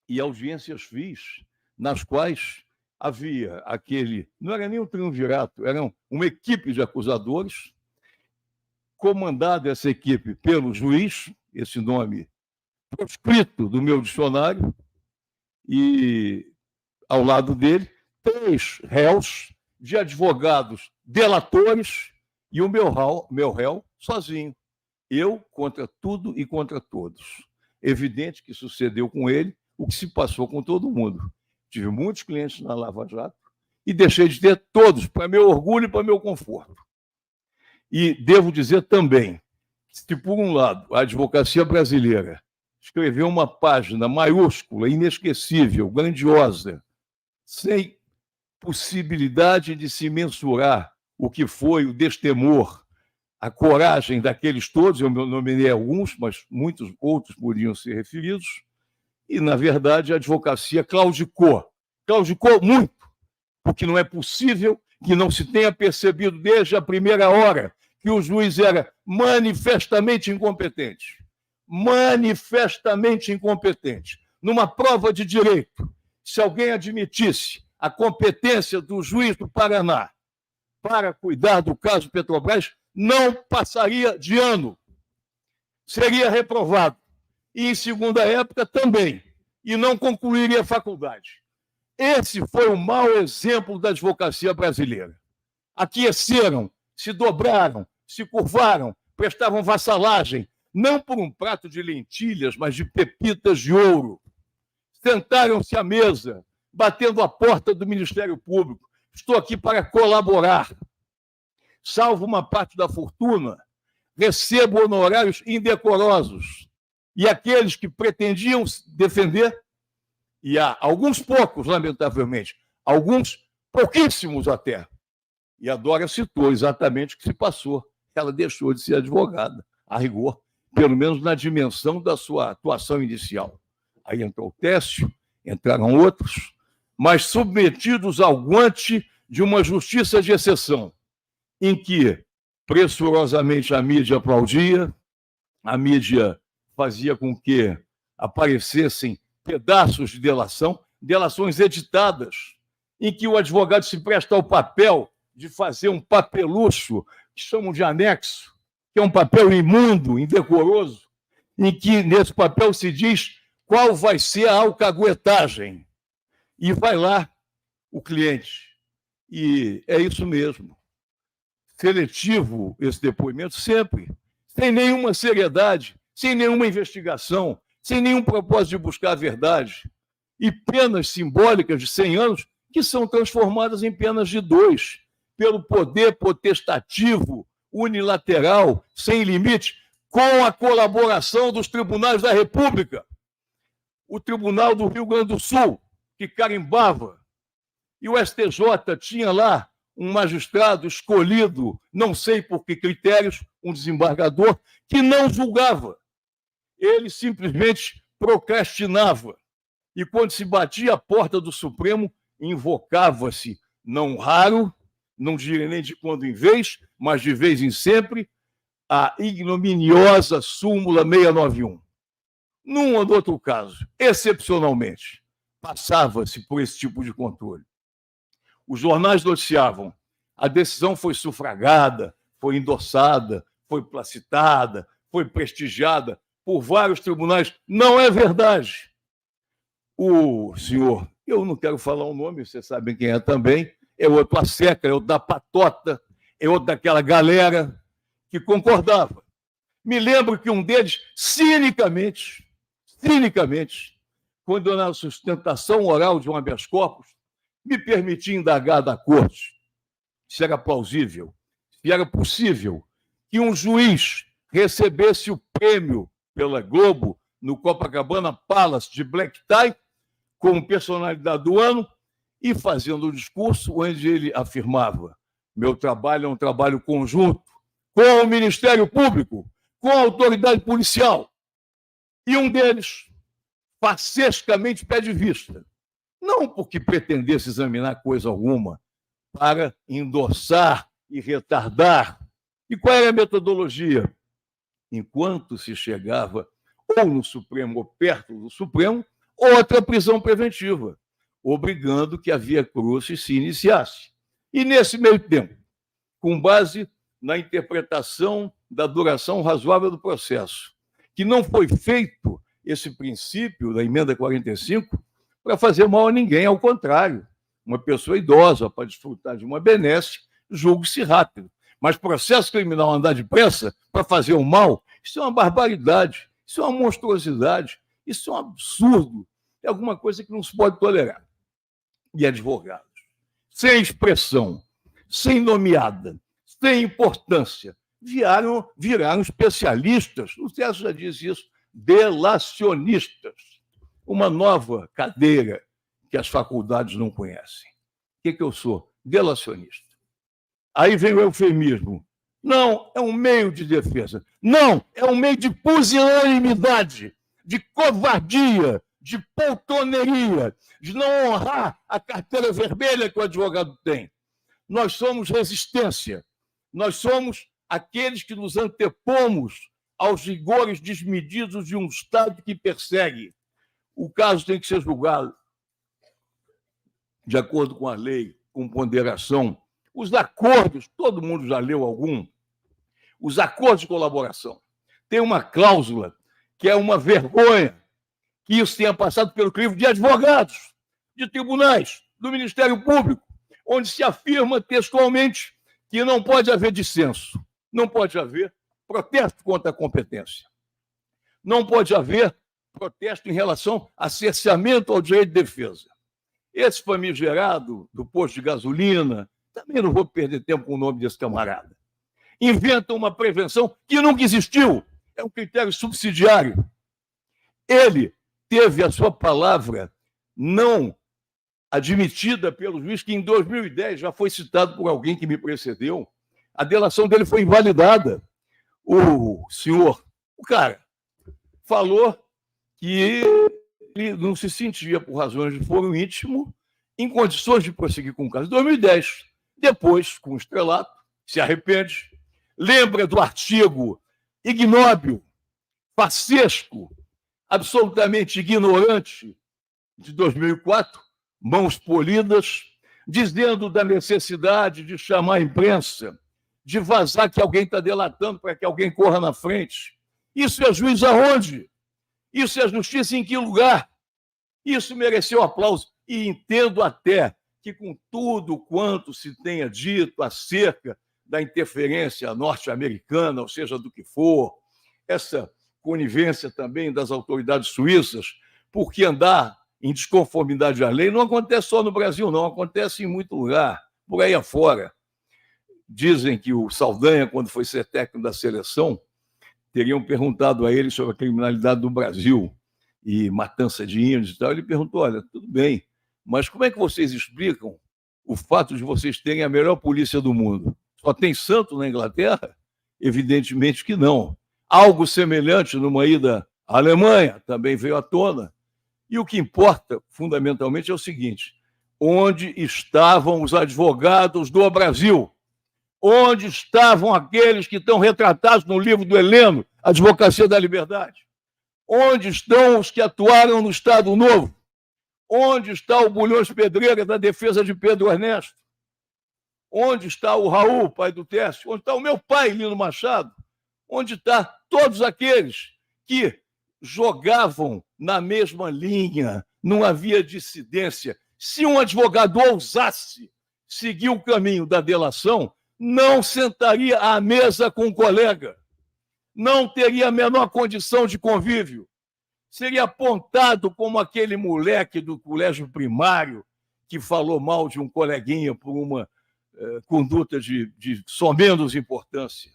E audiências fiz, nas quais havia aquele, não era nem um triunvirato, era uma equipe de acusadores, comandada essa equipe pelo juiz, esse nome proscrito do meu dicionário, e ao lado dele, 3 réus de advogados delatores e o meu réu sozinho. Eu contra tudo e contra todos. Evidente que sucedeu com ele o que se passou com todo mundo. Tive muitos clientes na Lava Jato e deixei de ter todos, para meu orgulho e para meu conforto. E devo dizer também que, se por um lado a advocacia brasileira escreveu uma página maiúscula, inesquecível, grandiosa, sem possibilidade de se mensurar o que foi o destemor, a coragem daqueles todos, eu nomeei alguns, mas muitos outros podiam ser referidos, e, na verdade, a advocacia claudicou muito, porque não é possível que não se tenha percebido desde a primeira hora que o juiz era manifestamente incompetente. Manifestamente incompetente. Numa prova de direito, se alguém admitisse a competência do juiz do Paraná para cuidar do caso Petrobras, não passaria de ano. Seria reprovado. E, em segunda época, também. E não concluiria a faculdade. Esse foi o mau exemplo da advocacia brasileira. Aqueceram, se dobraram, se curvaram, prestavam vassalagem, não por um prato de lentilhas, mas de pepitas de ouro. Sentaram-se à mesa, batendo a porta do Ministério Público. Estou aqui para colaborar. Salvo uma parte da fortuna, recebo honorários indecorosos. E aqueles que pretendiam defender, e há alguns poucos, lamentavelmente, alguns pouquíssimos até. E a Dora citou exatamente o que se passou. Ela deixou de ser advogada, a rigor, pelo menos na dimensão da sua atuação inicial. Aí entrou o Técio, entraram outros, mas submetidos ao guante de uma justiça de exceção, em que pressurosamente a mídia aplaudia, a mídia fazia com que aparecessem pedaços de delação, delações editadas, em que o advogado se presta ao papel de fazer um papelucho, que chamam de anexo, que é um papel imundo, indecoroso, em que nesse papel se diz qual vai ser a alcaguetagem. E vai lá o cliente. E é isso mesmo. Seletivo esse depoimento sempre, sem nenhuma seriedade, sem nenhuma investigação, sem nenhum propósito de buscar a verdade. E penas simbólicas de 100 anos que são transformadas em penas de 2, pelo poder potestativo, unilateral, sem limite, com a colaboração dos tribunais da República. o Tribunal do Rio Grande do Sul, que carimbava, e o STJ tinha lá um magistrado escolhido, não sei por que critérios, um desembargador, que não julgava. Ele simplesmente procrastinava. E quando se batia a porta do Supremo, invocava-se, não raro, não direi nem de quando em vez, mas de vez em sempre, a ignominiosa súmula 691. Num ou outro caso, excepcionalmente, passava-se por esse tipo de controle. Os jornais noticiavam: a decisão foi sufragada, foi endossada, foi placitada, foi prestigiada por vários tribunais. Não é verdade. O senhor, eu não quero falar o nome, vocês sabem quem é também, é outro a seca, é outro da patota, é outro daquela galera que concordava. Me lembro que um deles, cinicamente, quando na sustentação oral de um habeas corpus, me permitia indagar da corte se era plausível, se era possível que um juiz recebesse o prêmio pela Globo no Copacabana Palace de Black Tie como personalidade do ano e fazendo um discurso onde ele afirmava: meu trabalho é um trabalho conjunto com o Ministério Público, com a autoridade policial. E um deles, faccescamente pede vista. Não porque pretendesse examinar coisa alguma, para endossar e retardar. E qual era a metodologia? Enquanto se chegava ou no Supremo ou perto do Supremo, outra prisão preventiva, obrigando que a via crucis se iniciasse. E nesse meio tempo, com base na interpretação da duração razoável do processo, que não foi feito esse princípio da emenda 45 para fazer mal a ninguém, ao contrário. Uma pessoa idosa, para desfrutar de uma benesse, julgue-se rápido. Mas processo criminal andar depressa para fazer o mal, isso é uma barbaridade, isso é uma monstruosidade, isso é um absurdo, é alguma coisa que não se pode tolerar. E advogados, sem expressão, sem nomeada, sem importância, viraram especialistas, o Celso já disse isso, delacionistas, uma nova cadeira que as faculdades não conhecem. O que eu sou? Delacionista. Aí vem o eufemismo. Não, é um meio de defesa. Não, é um meio de pusilanimidade, de covardia, de poltroneria, de não honrar a carteira vermelha que o advogado tem. Nós somos resistência. Nós somos aqueles que nos antepomos aos rigores desmedidos de um Estado que persegue. O caso tem que ser julgado de acordo com a lei, com ponderação. Os acordos, todo mundo já leu algum? Os acordos de colaboração. Tem uma cláusula que é uma vergonha que isso tenha passado pelo crivo de advogados, de tribunais, do Ministério Público, onde se afirma textualmente que não pode haver dissenso, não pode haver protesto contra a competência, não pode haver protesto em relação a cerceamento ao direito de defesa. Esse famigerado do posto de gasolina, também não vou perder tempo com o nome desse camarada, inventa uma prevenção que nunca existiu, é um critério subsidiário. Ele teve a sua palavra não admitida pelo juiz, que em 2010 já foi citado por alguém que me precedeu, a delação dele foi invalidada. O senhor, o cara, falou que ele não se sentia, por razões de foro íntimo, em condições de prosseguir com o caso. Em 2010, depois, com o estrelato, se arrepende, lembra do artigo ignóbil, faccesco, absolutamente ignorante, de 2004, Mãos Polidas, dizendo da necessidade de chamar a imprensa, de vazar que alguém está delatando para que alguém corra na frente. Isso é juiz aonde? Isso é justiça em que lugar? Isso mereceu aplauso. E entendo até que, com tudo quanto se tenha dito acerca da interferência norte-americana, ou seja, do que for, essa conivência também das autoridades suíças, porque andar em desconformidade à lei não acontece só no Brasil, não, acontece em muito lugar, por aí afora. Dizem que o Saldanha, quando foi ser técnico da seleção, teriam perguntado a ele sobre a criminalidade do Brasil. e matança de índios e tal, ele perguntou, olha, tudo bem, mas como é que vocês explicam o fato de vocês terem a melhor polícia do mundo? Só tem santo na Inglaterra? Evidentemente que não. Algo semelhante numa ida à Alemanha também veio à tona. E o que importa, fundamentalmente, é o seguinte: onde estavam os advogados do Brasil? Onde estavam aqueles que estão retratados no livro do Heleno, Advocacia da Liberdade? Onde estão os que atuaram no Estado Novo? Onde está o Bulhões Pedreira da defesa de Pedro Ernesto? Onde está o Raul, pai do Tércio? Onde está o meu pai, Lino Machado? Onde estão todos aqueles que jogavam na mesma linha, não havia dissidência? Se um advogado ousasse seguir o caminho da delação, não sentaria à mesa com o colega, não teria a menor condição de convívio, seria apontado como aquele moleque do colégio primário que falou mal de um coleguinha por uma conduta de somenos importância.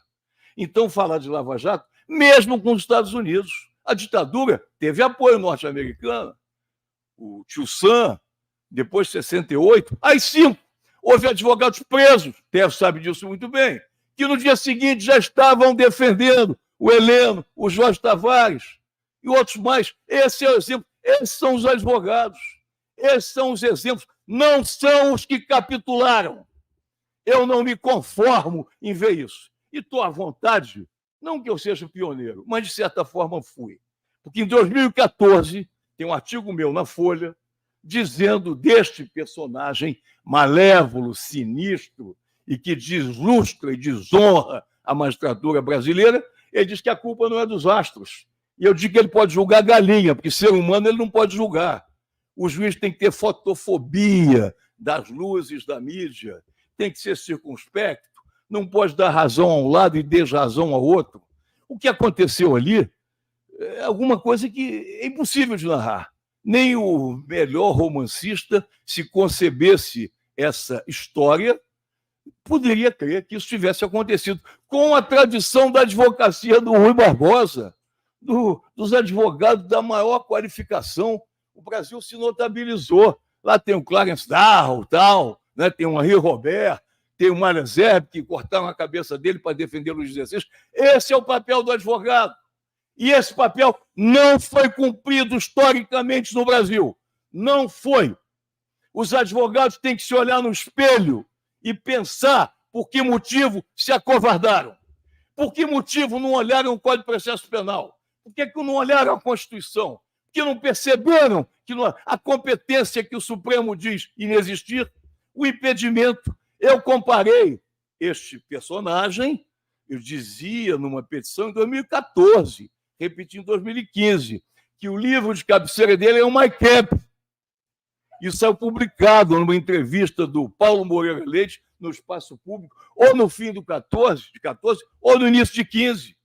Então, falar de Lava Jato, mesmo com os Estados Unidos, a ditadura teve apoio norte-americano, o tio Sam, depois de 68, aí sim, houve advogados presos, Tércio sabe disso muito bem, que no dia seguinte já estavam defendendo o Heleno, o Jorge Tavares e outros mais. Esse é o exemplo. Esses são os advogados. Esses são os exemplos. Não são os que capitularam. Eu não me conformo em ver isso. E estou à vontade, não que eu seja pioneiro, mas de certa forma fui. Porque em 2014 tem um artigo meu na Folha dizendo deste personagem malévolo, sinistro e que deslustra e desonra a magistratura brasileira. Ele diz que a culpa não é dos astros. E eu digo que ele pode julgar galinha, porque ser humano ele não pode julgar. O juiz tem que ter fotofobia das luzes da mídia, tem que ser circunspecto, não pode dar razão a um lado e desrazão ao outro. O que aconteceu ali é alguma coisa que é impossível de narrar. Nem o melhor romancista, se concebesse essa história, poderia crer que isso tivesse acontecido. Com a tradição da advocacia do Rui Barbosa, dos advogados da maior qualificação, o Brasil se notabilizou. Lá tem o Clarence Darrow, tal, né? Tem o Henri Robert, tem o Mário Zerbe, que cortaram a cabeça dele para defender os 16. Esse é o papel do advogado. E esse papel não foi cumprido historicamente no Brasil. Não foi. Os advogados têm que se olhar no espelho e pensar por que motivo se acovardaram. Por que motivo não olharam o Código de Processo Penal? Por que não olharam a Constituição? Por que não perceberam que a competência que o Supremo diz inexistir? O impedimento. Eu comparei este personagem, eu dizia numa petição em 2014, repeti em 2015, que o livro de cabeceira dele é o My Camp. Isso saiu publicado numa entrevista do Paulo Moreira Leite no Espaço Público, ou no fim de 14, ou no início de 15.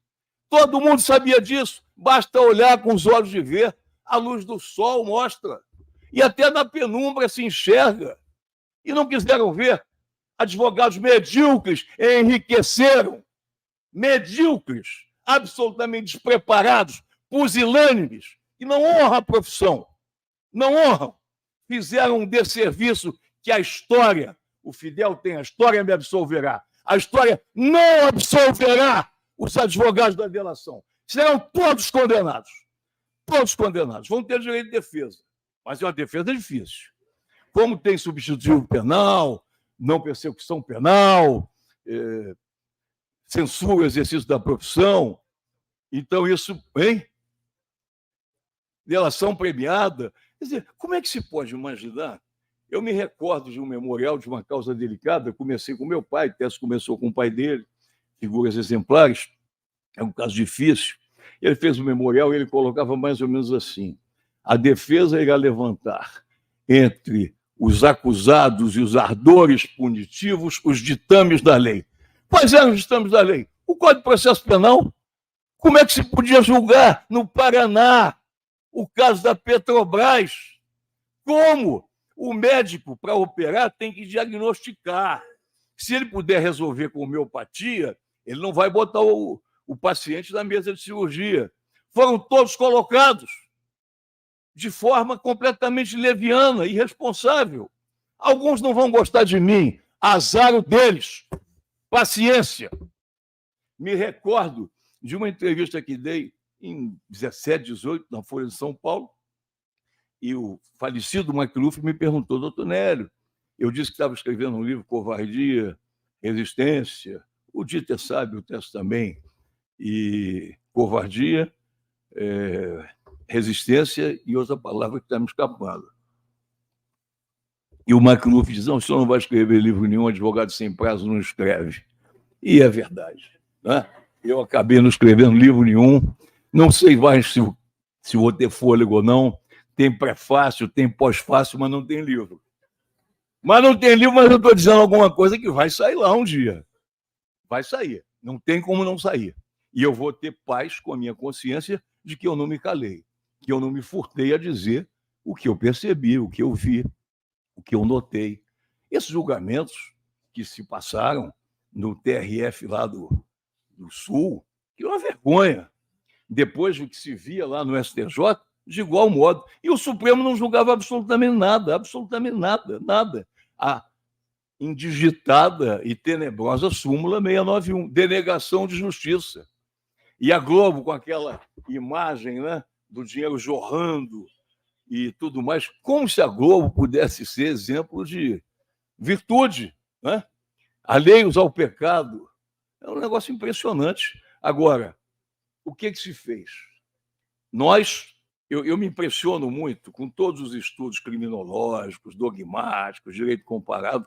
Todo mundo sabia disso, basta olhar com os olhos de ver. A luz do sol mostra. E até na penumbra se enxerga. E não quiseram ver. Advogados medíocres enriqueceram. Medíocres, absolutamente despreparados, pusilânimes, que não honram a profissão. Não honram. Fizeram um desserviço que a história, o Fidel tem, a história me absolverá. A história não absolverá os advogados da delação. Serão todos condenados. Todos condenados. Vão ter direito de defesa. Mas é uma defesa difícil. Como tem substitutivo penal, não persecução penal, censura o exercício da profissão. Então, isso, hein? Delação premiada. Quer dizer, como é que se pode imaginar? Eu me recordo de um memorial de uma causa delicada. Eu comecei com meu pai, Tércio começou com o pai dele, figuras exemplares. É um caso difícil. Ele fez um memorial e ele colocava mais ou menos assim: a defesa irá levantar entre os acusados e os ardores punitivos os ditames da lei. Quais eram os ditames da lei? O Código de Processo Penal. Como é que se podia julgar no Paraná o caso da Petrobras? Como o médico, para operar, tem que diagnosticar. Se ele puder resolver com homeopatia, ele não vai botar o paciente na mesa de cirurgia. Foram todos colocados. de forma completamente leviana, irresponsável. Alguns não vão gostar de mim, azar deles. Paciência. Me recordo de uma entrevista que dei em 17, 18, na Folha de São Paulo, e o falecido Macluf me perguntou: doutor Nélio, eu disse que estava escrevendo um livro, Covardia, Resistência, o Dieter sabe, o texto também, e Covardia, Resistência e outra palavra que está me escapando. E o Macluf diz: não, o senhor não vai escrever livro nenhum, advogado sem prazo não escreve. E é verdade, né? Eu acabei não escrevendo livro nenhum, não sei mais se vou ter fôlego ou não, tem prefácio, tem pós-fácio, mas não tem livro. Mas não tem livro, mas eu estou dizendo alguma coisa que vai sair lá um dia. Vai sair, não tem como não sair. E eu vou ter paz com a minha consciência de que eu não me calei, que eu não me furtei a dizer o que eu percebi, o que eu vi, o que eu notei. Esses julgamentos que se passaram no TRF lá do Sul, que é uma vergonha. Depois do que se via lá no STJ, de igual modo. E o Supremo não julgava absolutamente nada, nada. A indigitada e tenebrosa súmula 691, denegação de justiça. E a Globo, com aquela imagem, né, do dinheiro jorrando e tudo mais, como se a Globo pudesse ser exemplo de virtude, né? Alheios ao pecado. É um negócio impressionante. Agora, o que se fez? Eu me impressiono muito com todos os estudos criminológicos, dogmáticos, direito comparado,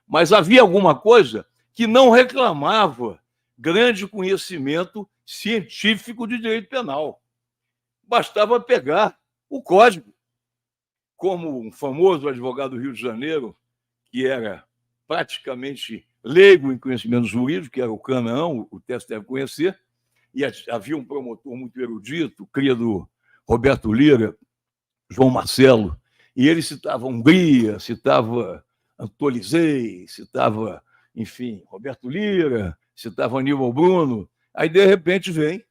mas havia alguma coisa que não reclamava grande conhecimento científico de direito penal. Bastava pegar o código. Como um famoso advogado do Rio de Janeiro, que era praticamente leigo em conhecimento jurídico, que era o Canaã, o Teste deve conhecer, e havia um promotor muito erudito, cria do Roberto Lira, João Marcelo, e ele citava Hungria, citava Antolizei, citava, enfim, Roberto Lira, citava Aníbal Bruno. Aí, de repente, vem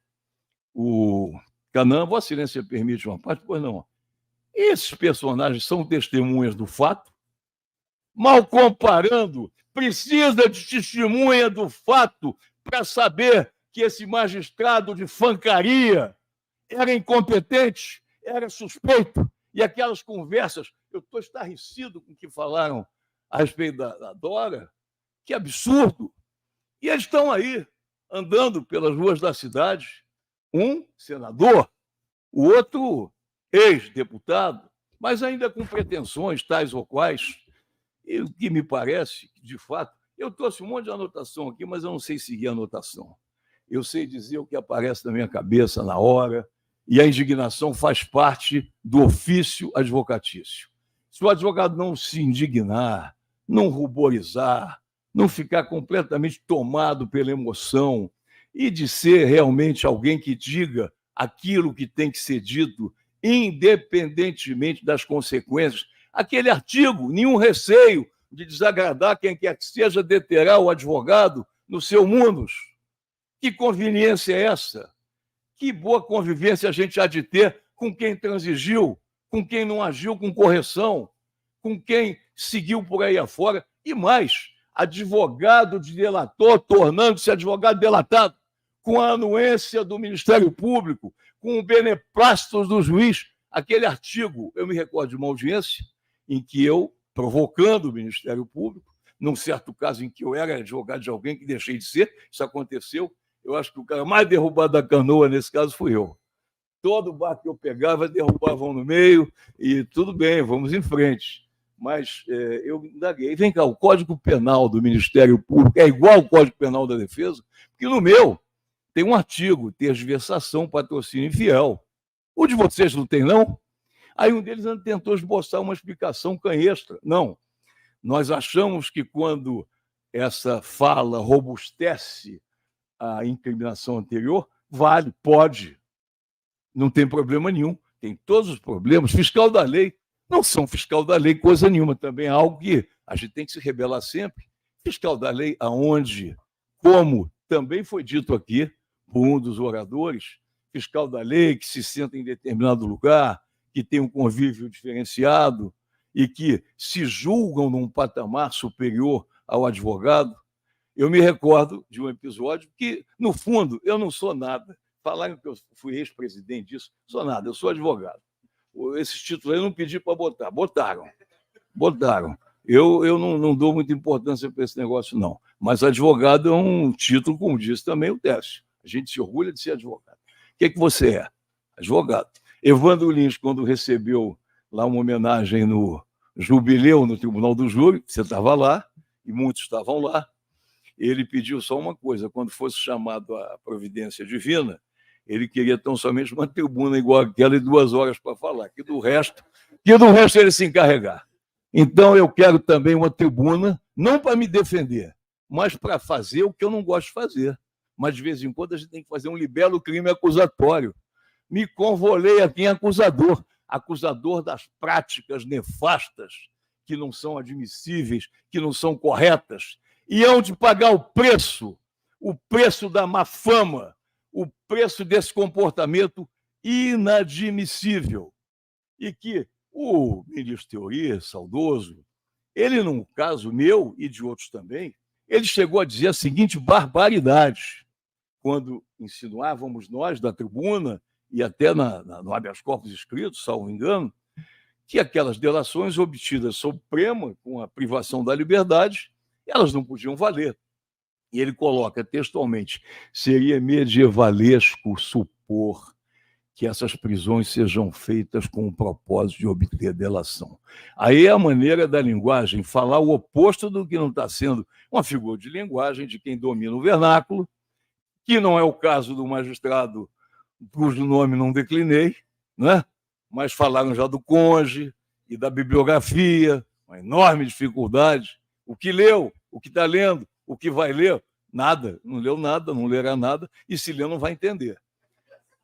o Canaã, Vossa Excelência permite uma parte? Pois não. Esses personagens são testemunhas do fato, mal comparando, precisa de testemunha do fato para saber que esse magistrado de fancaria era incompetente, era suspeito. E aquelas conversas, eu estou estarrecido com o que falaram a respeito da Dora, que absurdo. E eles estão aí, andando pelas ruas da cidade, um senador, o outro ex-deputado, mas ainda com pretensões tais ou quais. E o que me parece, de fato, eu trouxe um monte de anotação aqui, mas eu não sei seguir a anotação. Eu sei dizer o que aparece na minha cabeça na hora, e a indignação faz parte do ofício advocatício. Se o advogado não se indignar, não ruborizar, não ficar completamente tomado pela emoção e de ser realmente alguém que diga aquilo que tem que ser dito, independentemente das consequências, aquele artigo, nenhum receio de desagradar quem quer que seja, deterá o advogado no seu munus. Que conveniência é essa? Que boa convivência a gente há de ter com quem transigiu, com quem não agiu com correção, com quem seguiu por aí afora, e mais, advogado de delator tornando-se advogado delatado, com a anuência do Ministério Público, com o beneplácito do juiz. Aquele artigo, eu me recordo de uma audiência em que eu, provocando o Ministério Público, num certo caso em que eu era advogado de alguém que deixei de ser, isso aconteceu, eu acho que o cara mais derrubado da canoa, nesse caso, fui eu. Todo barco que eu pegava, derrubavam no meio, e tudo bem, vamos em frente. Mas eu indaguei. Vem cá, o Código Penal do Ministério Público é igual ao Código Penal da Defesa? Porque no meu tem um artigo, tergiversação, patrocínio infiel. O de vocês não tem, não? Aí um deles tentou esboçar uma explicação canhestra. Não, nós achamos que quando essa fala robustece a incriminação anterior, vale, pode, não tem problema nenhum, tem todos os problemas. Fiscal da lei, não são fiscal da lei coisa nenhuma, também é algo que a gente tem que se rebelar sempre. Fiscal da lei aonde, como também foi dito aqui por um dos oradores, fiscal da lei que se senta em determinado lugar, que têm um convívio diferenciado e que se julgam num patamar superior ao advogado. Eu me recordo de um episódio que, no fundo, eu não sou nada. Falaram que eu fui ex-presidente disso, sou nada, eu sou advogado. Esses títulos eu não pedi para botar, botaram. Eu não dou muita importância para esse negócio, não. Mas advogado é um título, como disse também o Décio. A gente se orgulha de ser advogado. O que você é? Advogado. Evandro Lins, quando recebeu lá uma homenagem no jubileu no Tribunal do Júri, você estava lá, e muitos estavam lá, ele pediu só uma coisa: quando fosse chamado à providência divina, ele queria tão somente uma tribuna igual aquela e 2 horas para falar, que do resto ele se encarregar. Então, eu quero também uma tribuna, não para me defender, mas para fazer o que eu não gosto de fazer. Mas, de vez em quando, a gente tem que fazer um libelo crime acusatório. Me convolei aqui em acusador das práticas nefastas, que não são admissíveis, que não são corretas, e hão de pagar o preço da má fama, o preço desse comportamento inadmissível. E que o ministro Teori, saudoso, ele, num caso meu e de outros também, ele chegou a dizer a seguinte barbaridade, quando insinuávamos nós da tribuna e até no habeas corpus escrito, salvo engano, que aquelas delações obtidas sob prema, com a privação da liberdade, elas não podiam valer. E ele coloca textualmente: seria medievalesco supor que essas prisões sejam feitas com o propósito de obter delação. Aí é a maneira da linguagem falar o oposto do que não está sendo uma figura de linguagem de quem domina o vernáculo, que não é o caso do magistrado cujo nome não declinei, né? Mas falaram já do cônjuge e da bibliografia, uma enorme dificuldade. O que leu, o que está lendo, o que vai ler, nada, não leu nada, não lerá nada, e se ler não vai entender.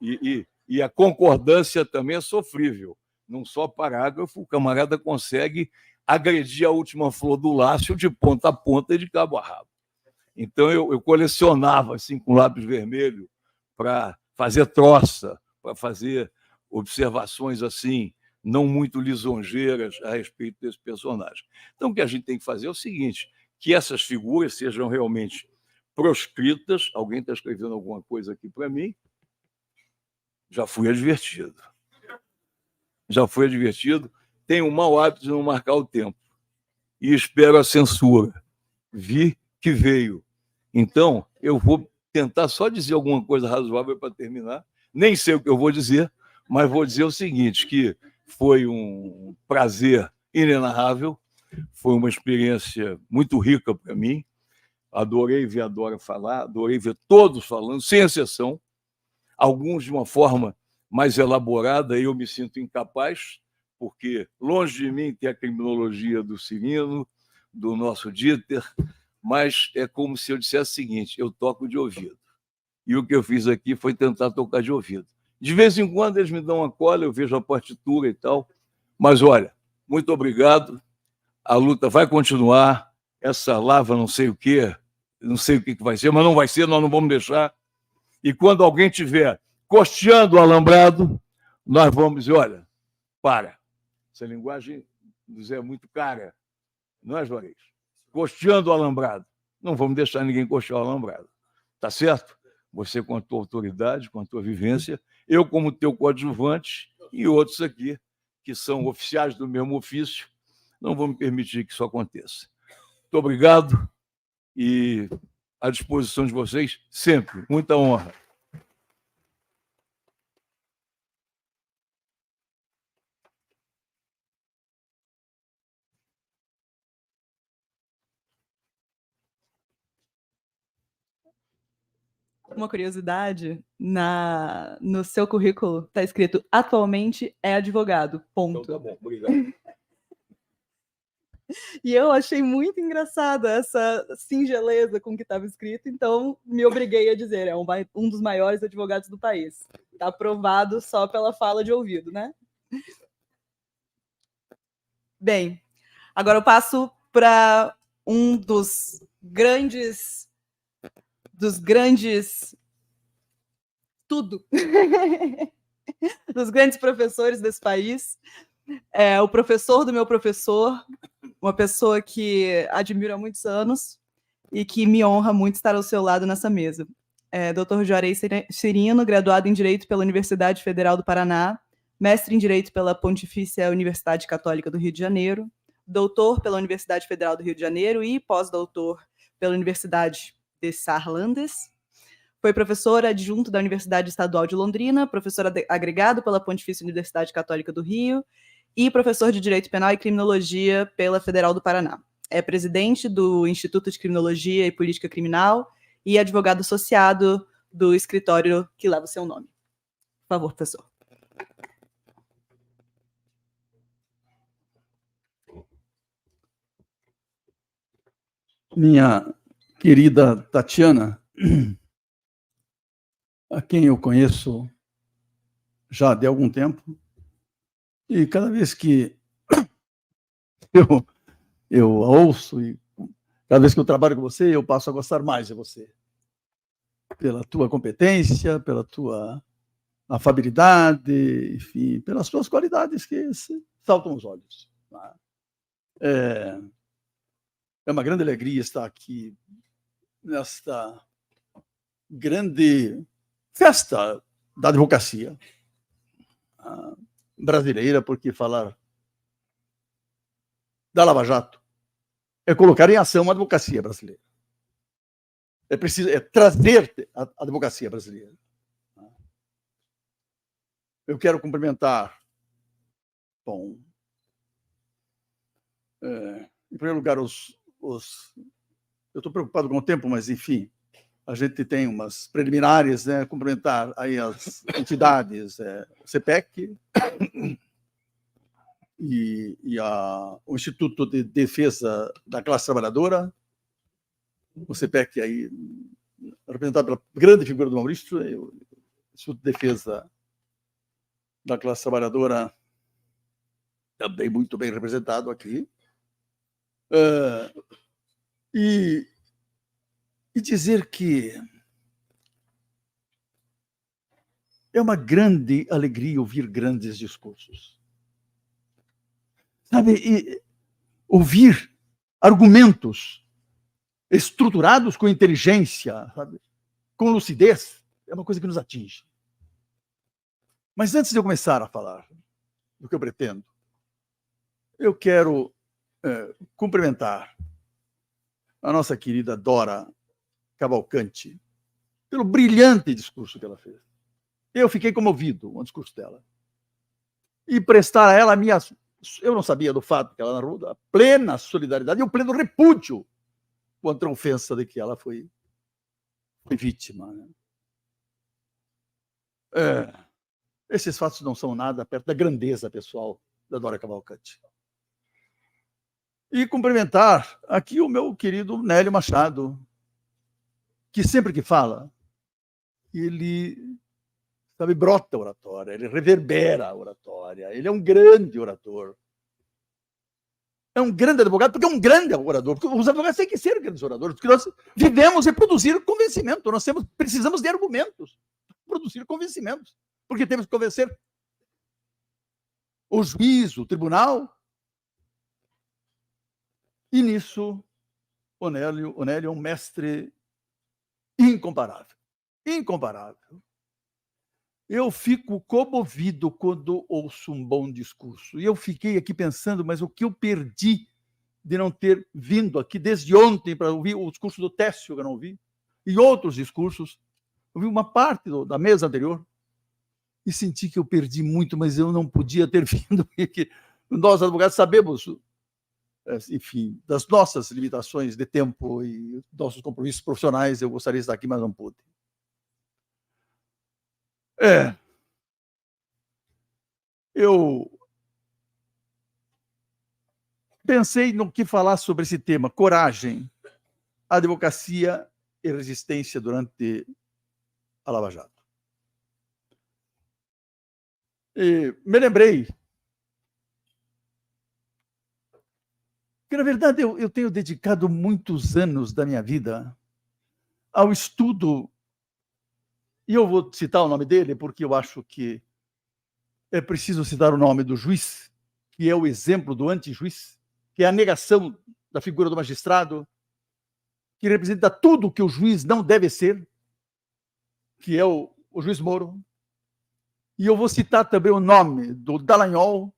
E a concordância também é sofrível. Num só parágrafo, o camarada consegue agredir a última flor do lácio de ponta a ponta e de cabo a rabo. Então, eu colecionava assim, com lápis vermelho para fazer troça, para fazer observações assim, não muito lisonjeiras a respeito desse personagem. Então, o que a gente tem que fazer é o seguinte: que essas figuras sejam realmente proscritas. Alguém está escrevendo alguma coisa aqui para mim? Já fui advertido. Tenho um mau hábito de não marcar o tempo. E espero a censura. Vi que veio. Então, eu vou tentar só dizer alguma coisa razoável para terminar. Nem sei o que eu vou dizer, mas vou dizer o seguinte, que foi um prazer inenarrável, foi uma experiência muito rica para mim. Adorei ver a Dora falar, adorei ver todos falando, sem exceção, alguns de uma forma mais elaborada, e eu me sinto incapaz, porque longe de mim tem a criminologia do Cirino, do nosso Dieter, mas é como se eu dissesse o seguinte: eu toco de ouvido. E o que eu fiz aqui foi tentar tocar de ouvido. De vez em quando eles me dão uma cola, eu vejo a partitura e tal, mas olha, muito obrigado, a luta vai continuar, essa lava não sei o que vai ser, mas não vai ser, nós não vamos deixar. E quando alguém tiver costeando o alambrado, nós vamos dizer: olha, para, essa linguagem nos é muito cara, não é, Juarez? Costeando o alambrado, não vamos deixar ninguém costear o alambrado, tá certo? Você com a tua autoridade, com a tua vivência, eu como teu coadjuvante e outros aqui, que são oficiais do mesmo ofício, não vamos permitir que isso aconteça. Muito obrigado e à disposição de vocês sempre. Muita honra. Uma curiosidade, no seu currículo está escrito: atualmente é advogado, ponto. Então tá bom, obrigado. E eu achei muito engraçada essa singeleza com que estava escrito, então me obriguei a dizer: é um dos maiores advogados do país. Está aprovado só pela fala de ouvido, né? Bem, agora eu passo para um dos grandes tudo. dos grandes professores desse país, o professor do meu professor, uma pessoa que admiro há muitos anos e que me honra muito estar ao seu lado nessa mesa. Dr. Juarez Cirino, graduado em Direito pela Universidade Federal do Paraná, mestre em Direito pela Pontifícia Universidade Católica do Rio de Janeiro, doutor pela Universidade Federal do Rio de Janeiro e pós-doutor pela Universidade de Saarlandes. Foi professor adjunto da Universidade Estadual de Londrina, professor agregado pela Pontifícia Universidade Católica do Rio e professor de Direito Penal e Criminologia pela Federal do Paraná. É presidente do Instituto de Criminologia e Política Criminal e advogado associado do escritório que leva o seu nome. Por favor, professor. Minha querida Tatiana, a quem eu conheço já de algum tempo, e cada vez que eu a ouço, e cada vez que eu trabalho com você, eu passo a gostar mais de você. Pela tua competência, pela tua afabilidade, enfim, pelas tuas qualidades que saltam os olhos. É uma grande alegria estar aqui nesta grande festa da advocacia brasileira, porque falar da Lava Jato é colocar em ação a advocacia brasileira. É preciso trazer a advocacia brasileira. Eu quero cumprimentar, bom, em primeiro lugar, eu estou preocupado com o tempo, mas, enfim, a gente tem umas preliminares, né? Cumprimentar aí as entidades, o CPEC e o Instituto de Defesa da Classe Trabalhadora, o CPEC aí, representado pela grande figura do Maurício, o Instituto de Defesa da Classe Trabalhadora, também muito bem representado aqui. E dizer que é uma grande alegria ouvir grandes discursos. Sabe, e ouvir argumentos estruturados com inteligência, sabe, com lucidez, é uma coisa que nos atinge. Mas antes de eu começar a falar do que eu pretendo, eu quero cumprimentar a nossa querida Dora Cavalcante pelo brilhante discurso que ela fez. Eu fiquei comovido com o discurso dela. E prestar a ela a minha... Eu não sabia do fato que ela narrou, a plena solidariedade e o pleno repúdio contra a ofensa de que ela foi vítima. Né? Esses fatos não são nada perto da grandeza pessoal da Dora Cavalcante. E cumprimentar aqui o meu querido Nélio Machado, que sempre que fala, ele, sabe, brota a oratória, ele reverbera a oratória, ele é um grande orador. É um grande advogado, porque é um grande orador, porque os advogados têm que ser grandes oradores, porque nós vivemos e produzir convencimento, nós precisamos de argumentos, produzir convencimentos, porque temos que convencer o juiz, o tribunal. E nisso, o Nélio é um mestre incomparável. Incomparável. Eu fico comovido quando ouço um bom discurso. E eu fiquei aqui pensando, mas o que eu perdi de não ter vindo aqui desde ontem para ouvir o discurso do Técio, que eu não ouvi, e outros discursos. Eu vi uma parte da mesa anterior e senti que eu perdi muito, mas eu não podia ter vindo, porque nós, advogados, sabemos, enfim, das nossas limitações de tempo e nossos compromissos profissionais. Eu gostaria de estar aqui, mas não pude. Eu pensei no que falar sobre esse tema: coragem, advocacia e resistência durante a Lava Jato. E me lembrei que, na verdade, eu tenho dedicado muitos anos da minha vida ao estudo, e eu vou citar o nome dele porque eu acho que é preciso citar o nome do juiz, que é o exemplo do anti-juiz, que é a negação da figura do magistrado, que representa tudo que o juiz não deve ser, que é o juiz Moro. E eu vou citar também o nome do Dallagnol,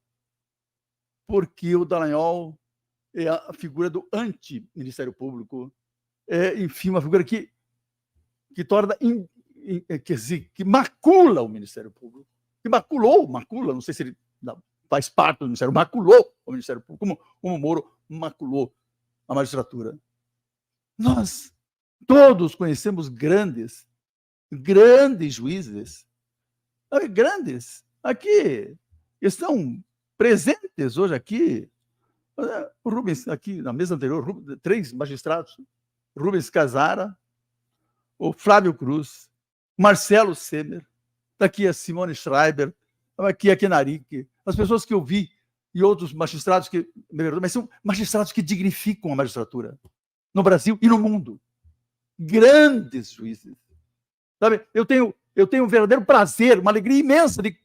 porque o Dallagnol é a figura do anti-Ministério Público, é, enfim, uma figura que torna, quer dizer, que macula o Ministério Público, que macula, não sei se ele faz parte do Ministério, maculou o Ministério Público, como o Moro maculou a magistratura. Nós todos conhecemos grandes juízes, grandes, aqui, estão presentes hoje aqui, o Rubens, aqui na mesa anterior, 3 magistrados, Rubens Casara, o Flávio Cruz, Marcelo Semer, daqui a Simone Schreiber, aqui a Kenarique, as pessoas que eu vi e outros magistrados que, mas são magistrados que dignificam a magistratura no Brasil e no mundo. Grandes juízes. Sabe? Eu tenho um verdadeiro prazer, uma alegria imensa de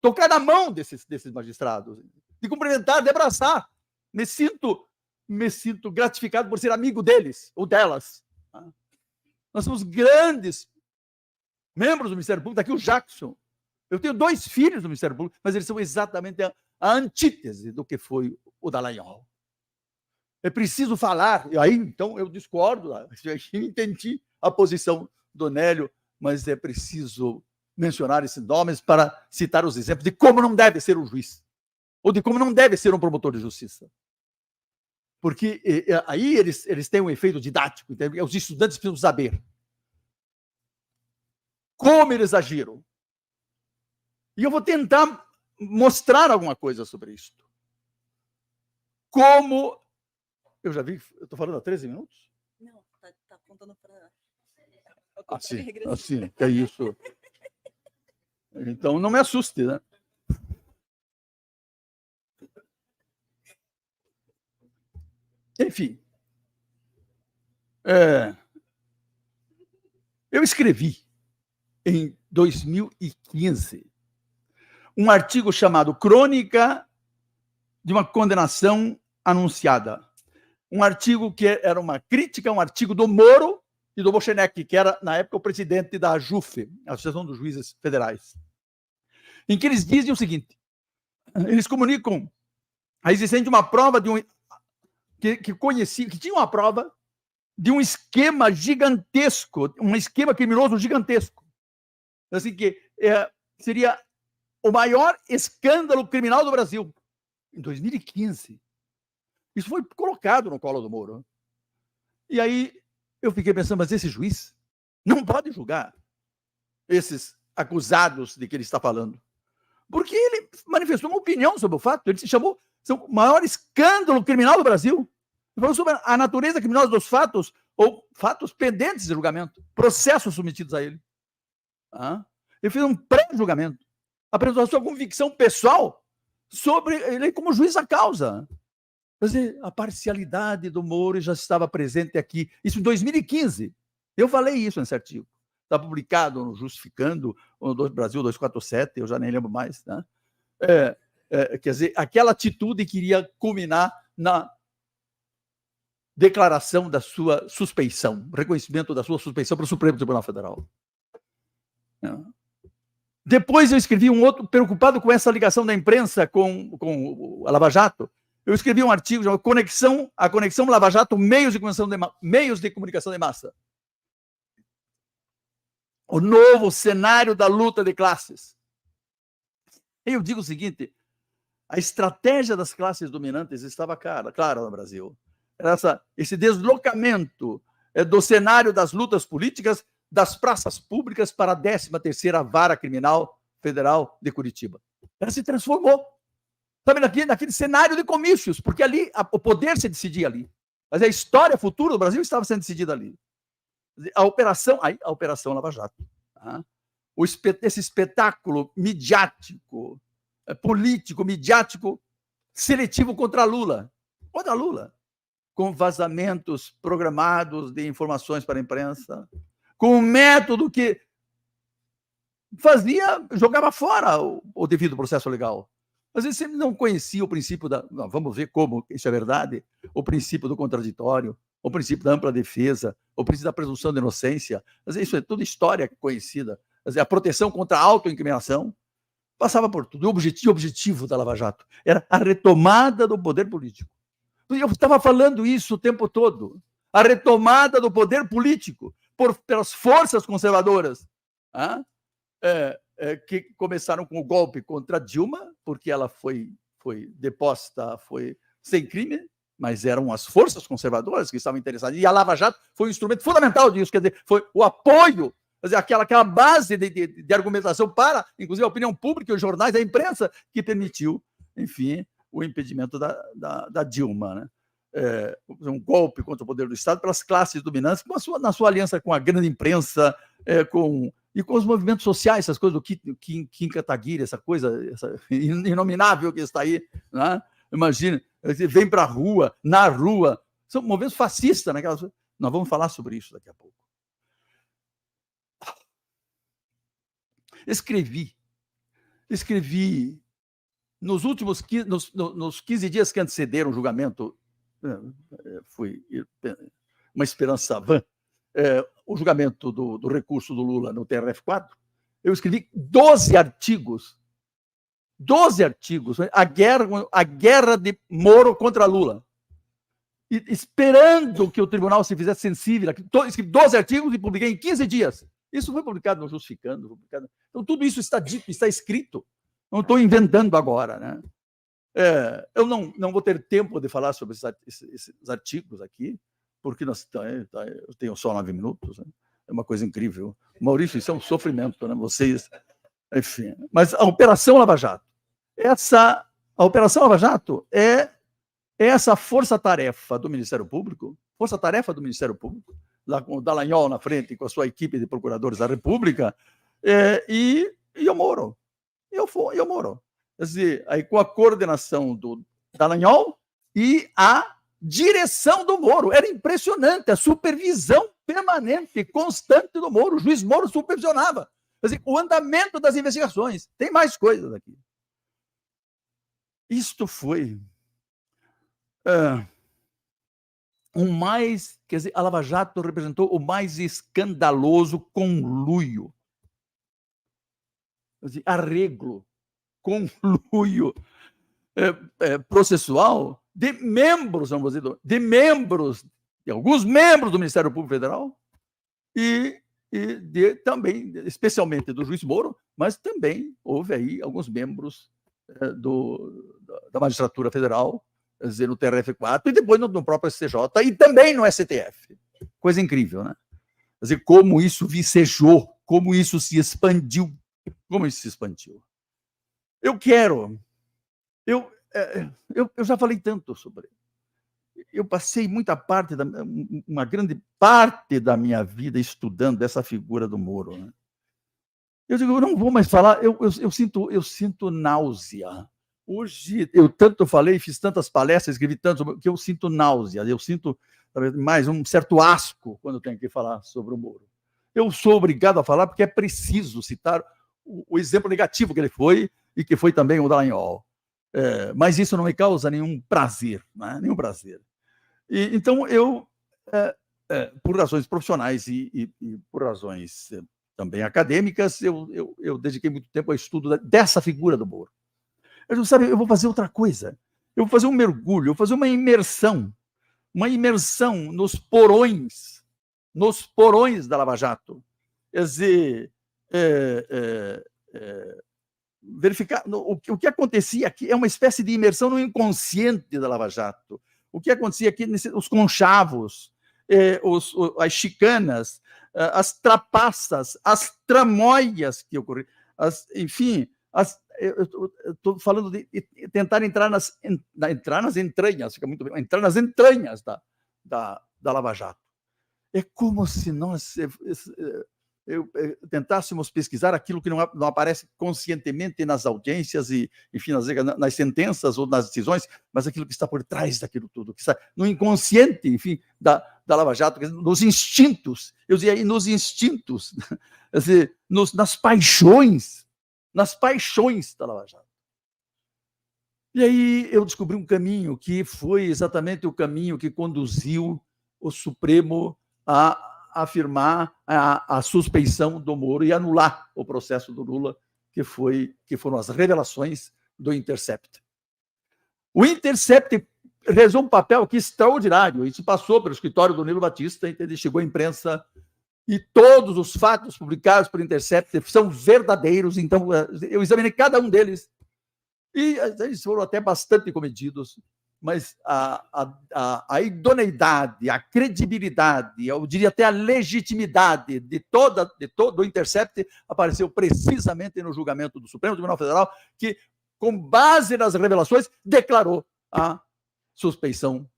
tocar na mão desses magistrados, de cumprimentar, de abraçar. Me sinto gratificado por ser amigo deles ou delas. Nós somos grandes membros do Ministério Público. Daqui o Jackson. Eu tenho 2 filhos do Ministério Público, mas eles são exatamente a antítese do que foi o Dallagnol. É preciso falar, e aí então eu discordo, eu entendi a posição do Nélio, mas é preciso mencionar esses nomes para citar os exemplos de como não deve ser um juiz, ou de como não deve ser um promotor de justiça. Porque aí eles têm um efeito didático, entendeu? Os estudantes precisam saber como eles agiram. E eu vou tentar mostrar alguma coisa sobre isso. Como... Eu já vi, eu estou falando há 13 minutos? Não, está contando para... Assim, é isso. Então, não me assuste, né? Enfim. Eu escrevi, em 2015, um artigo chamado Crônica de uma Condenação Anunciada. Um artigo que era uma crítica, um artigo do Moro e do Bochenek, que era, na época, o presidente da AJUF, a Associação dos Juízes Federais, em que eles dizem o seguinte, eles comunicam a existência de uma prova que tinha uma prova de um esquema gigantesco, um esquema criminoso gigantesco. Assim que seria o maior escândalo criminal do Brasil, em 2015. Isso foi colocado no colo do Moro. E aí eu fiquei pensando, mas esse juiz não pode julgar esses acusados de que ele está falando. Porque ele manifestou uma opinião sobre o fato, ele se chamou o maior escândalo criminal do Brasil. Ele falou sobre a natureza criminosa dos fatos, ou fatos pendentes de julgamento, processos submetidos a ele. Ele fez um pré-julgamento, apresentou a sua convicção pessoal sobre ele como juiz da causa. Quer dizer, a parcialidade do Moro já estava presente aqui. Isso em 2015. Eu falei isso nesse artigo. Está publicado no Justificando, no Brasil 247, eu já nem lembro mais. Né? Quer dizer, aquela atitude queria culminar na declaração da sua suspeição, reconhecimento da sua suspeição para o Supremo Tribunal Federal. Depois eu escrevi um outro, preocupado com essa ligação da imprensa com a Lava Jato. Eu escrevi um artigo chamado A Conexão Lava Jato, Meios de Comunicação de Massa. O novo cenário da luta de classes. Eu digo o seguinte, a estratégia das classes dominantes estava clara no Brasil. Era esse deslocamento do cenário das lutas políticas das praças públicas para a 13ª Vara Criminal Federal de Curitiba. Ela se transformou. Sabe, naquele cenário de comícios, porque ali o poder se decidia ali. Mas a história futura do Brasil estava sendo decidida ali. A Operação Lava Jato. Tá? Esse espetáculo midiático, político, midiático, seletivo contra Lula. Com vazamentos programados de informações para a imprensa, com um método que jogava fora o devido processo legal. Às vezes sempre não conhecia o princípio não, vamos ver como isso é verdade, o princípio do contraditório, o princípio da ampla defesa, o princípio da presunção de inocência. Às vezes isso é tudo história conhecida. Às vezes, a proteção contra a autoincriminação passava por tudo. O objetivo da Lava Jato era a retomada do poder político. Eu estava falando isso o tempo todo. A retomada do poder político pelas forças conservadoras, que começaram com o golpe contra Dilma, porque ela foi deposta, foi sem crime, mas eram as forças conservadoras que estavam interessadas. E a Lava Jato foi um instrumento fundamental disso, quer dizer, foi o apoio, quer dizer, aquela base de argumentação para, inclusive, a opinião pública, os jornais, a imprensa, que permitiu, enfim, o impedimento da Dilma, né? Um golpe contra o poder do Estado pelas classes dominantes, na sua aliança com a grande imprensa, e com os movimentos sociais, essas coisas do Kim Kataguiri, essa coisa inominável que está aí, né? Imagina, vem para a rua, na rua, são movimentos fascistas, né? Nós vamos falar sobre isso daqui a pouco. Escrevi nos últimos nos 15 dias que antecederam o julgamento, foi uma esperança vã, o julgamento do recurso do Lula no TRF4, eu escrevi 12 artigos, né? a guerra de Moro contra Lula, e, esperando que o tribunal se fizesse sensível. Escrevi 12 artigos e publiquei em 15 dias. Isso foi publicado no Justificando. Então, tudo isso está dito, está escrito. Não estou inventando agora, né? Eu não vou ter tempo de falar sobre esses artigos aqui, porque eu tenho só 9 minutos. Né? É uma coisa incrível. Maurício, isso é um sofrimento, né? Vocês, enfim. Mas a Operação Lava Jato, a Operação Lava Jato é essa força-tarefa do Ministério Público, lá com o Dallagnol na frente, com a sua equipe de procuradores da República, e o Moro. E o Moro. Quer dizer, aí com a coordenação do Dallagnol e a direção do Moro. Era impressionante a supervisão permanente, constante do Moro. O juiz Moro supervisionava. Quer dizer, o andamento das investigações. Tem mais coisas aqui. Isto foi quer dizer, a Lava Jato representou o mais escandaloso conluio, quer dizer, arreglo, conluio processual de membros, vamos dizer, de alguns membros do Ministério Público Federal e também, especialmente do juiz Moro, mas também houve aí alguns membros da magistratura federal, quer dizer, no TRF4 e depois no próprio STJ e também no STF. Coisa incrível, né? Quer dizer, como isso vicejou, como isso se expandiu. Eu já falei tanto sobre. Eu passei uma grande parte da minha vida estudando essa figura do Moro. Né? Eu digo, eu não vou mais falar, eu sinto náusea. Hoje, eu tanto falei, fiz tantas palestras, escrevi tanto, que eu sinto náusea, eu sinto mais um certo asco quando eu tenho que falar sobre o Moro. Eu sou obrigado a falar porque é preciso citar o exemplo negativo que ele foi e que foi também o Dallagnol. Mas isso não me causa nenhum prazer, né? Nenhum prazer. Então, eu, por razões profissionais e por razões também acadêmicas, eu dediquei muito tempo ao estudo dessa figura do Moro. Eu vou fazer outra coisa. Eu vou fazer um mergulho, eu vou fazer uma imersão nos porões da Lava Jato. Quer dizer, verificar o que acontecia aqui é uma espécie de imersão no inconsciente da Lava Jato. O que acontecia aqui, os conchavos, as chicanas, as trapaças, as tramóias que ocorreram, enfim, eu estou falando de tentar entrar nas entranhas, fica muito bem, entrar nas entranhas da Lava Jato. É como se nós tentássemos pesquisar aquilo que não aparece conscientemente nas audiências e, enfim, nas sentenças ou nas decisões, mas aquilo que está por trás daquilo tudo, que está no inconsciente, enfim, da Lava Jato, nos instintos, eu dizia aí, nos instintos, quer dizer, nas paixões da Lava Jato. E aí eu descobri um caminho que foi exatamente o caminho que conduziu o Supremo a afirmar a suspeição do Moro e anular o processo do Lula, que foram as revelações do Intercept. O Intercept realizou um papel aqui extraordinário. Isso passou pelo escritório do Nilo Batista, entende? Chegou à imprensa, e todos os fatos publicados pelo Intercept são verdadeiros. Então, eu examinei cada um deles, e eles foram até bastante comedidos, mas a idoneidade, a credibilidade, eu diria até a legitimidade do Intercept apareceu precisamente no julgamento do Supremo Tribunal Federal, que, com base nas revelações, declarou a suspeição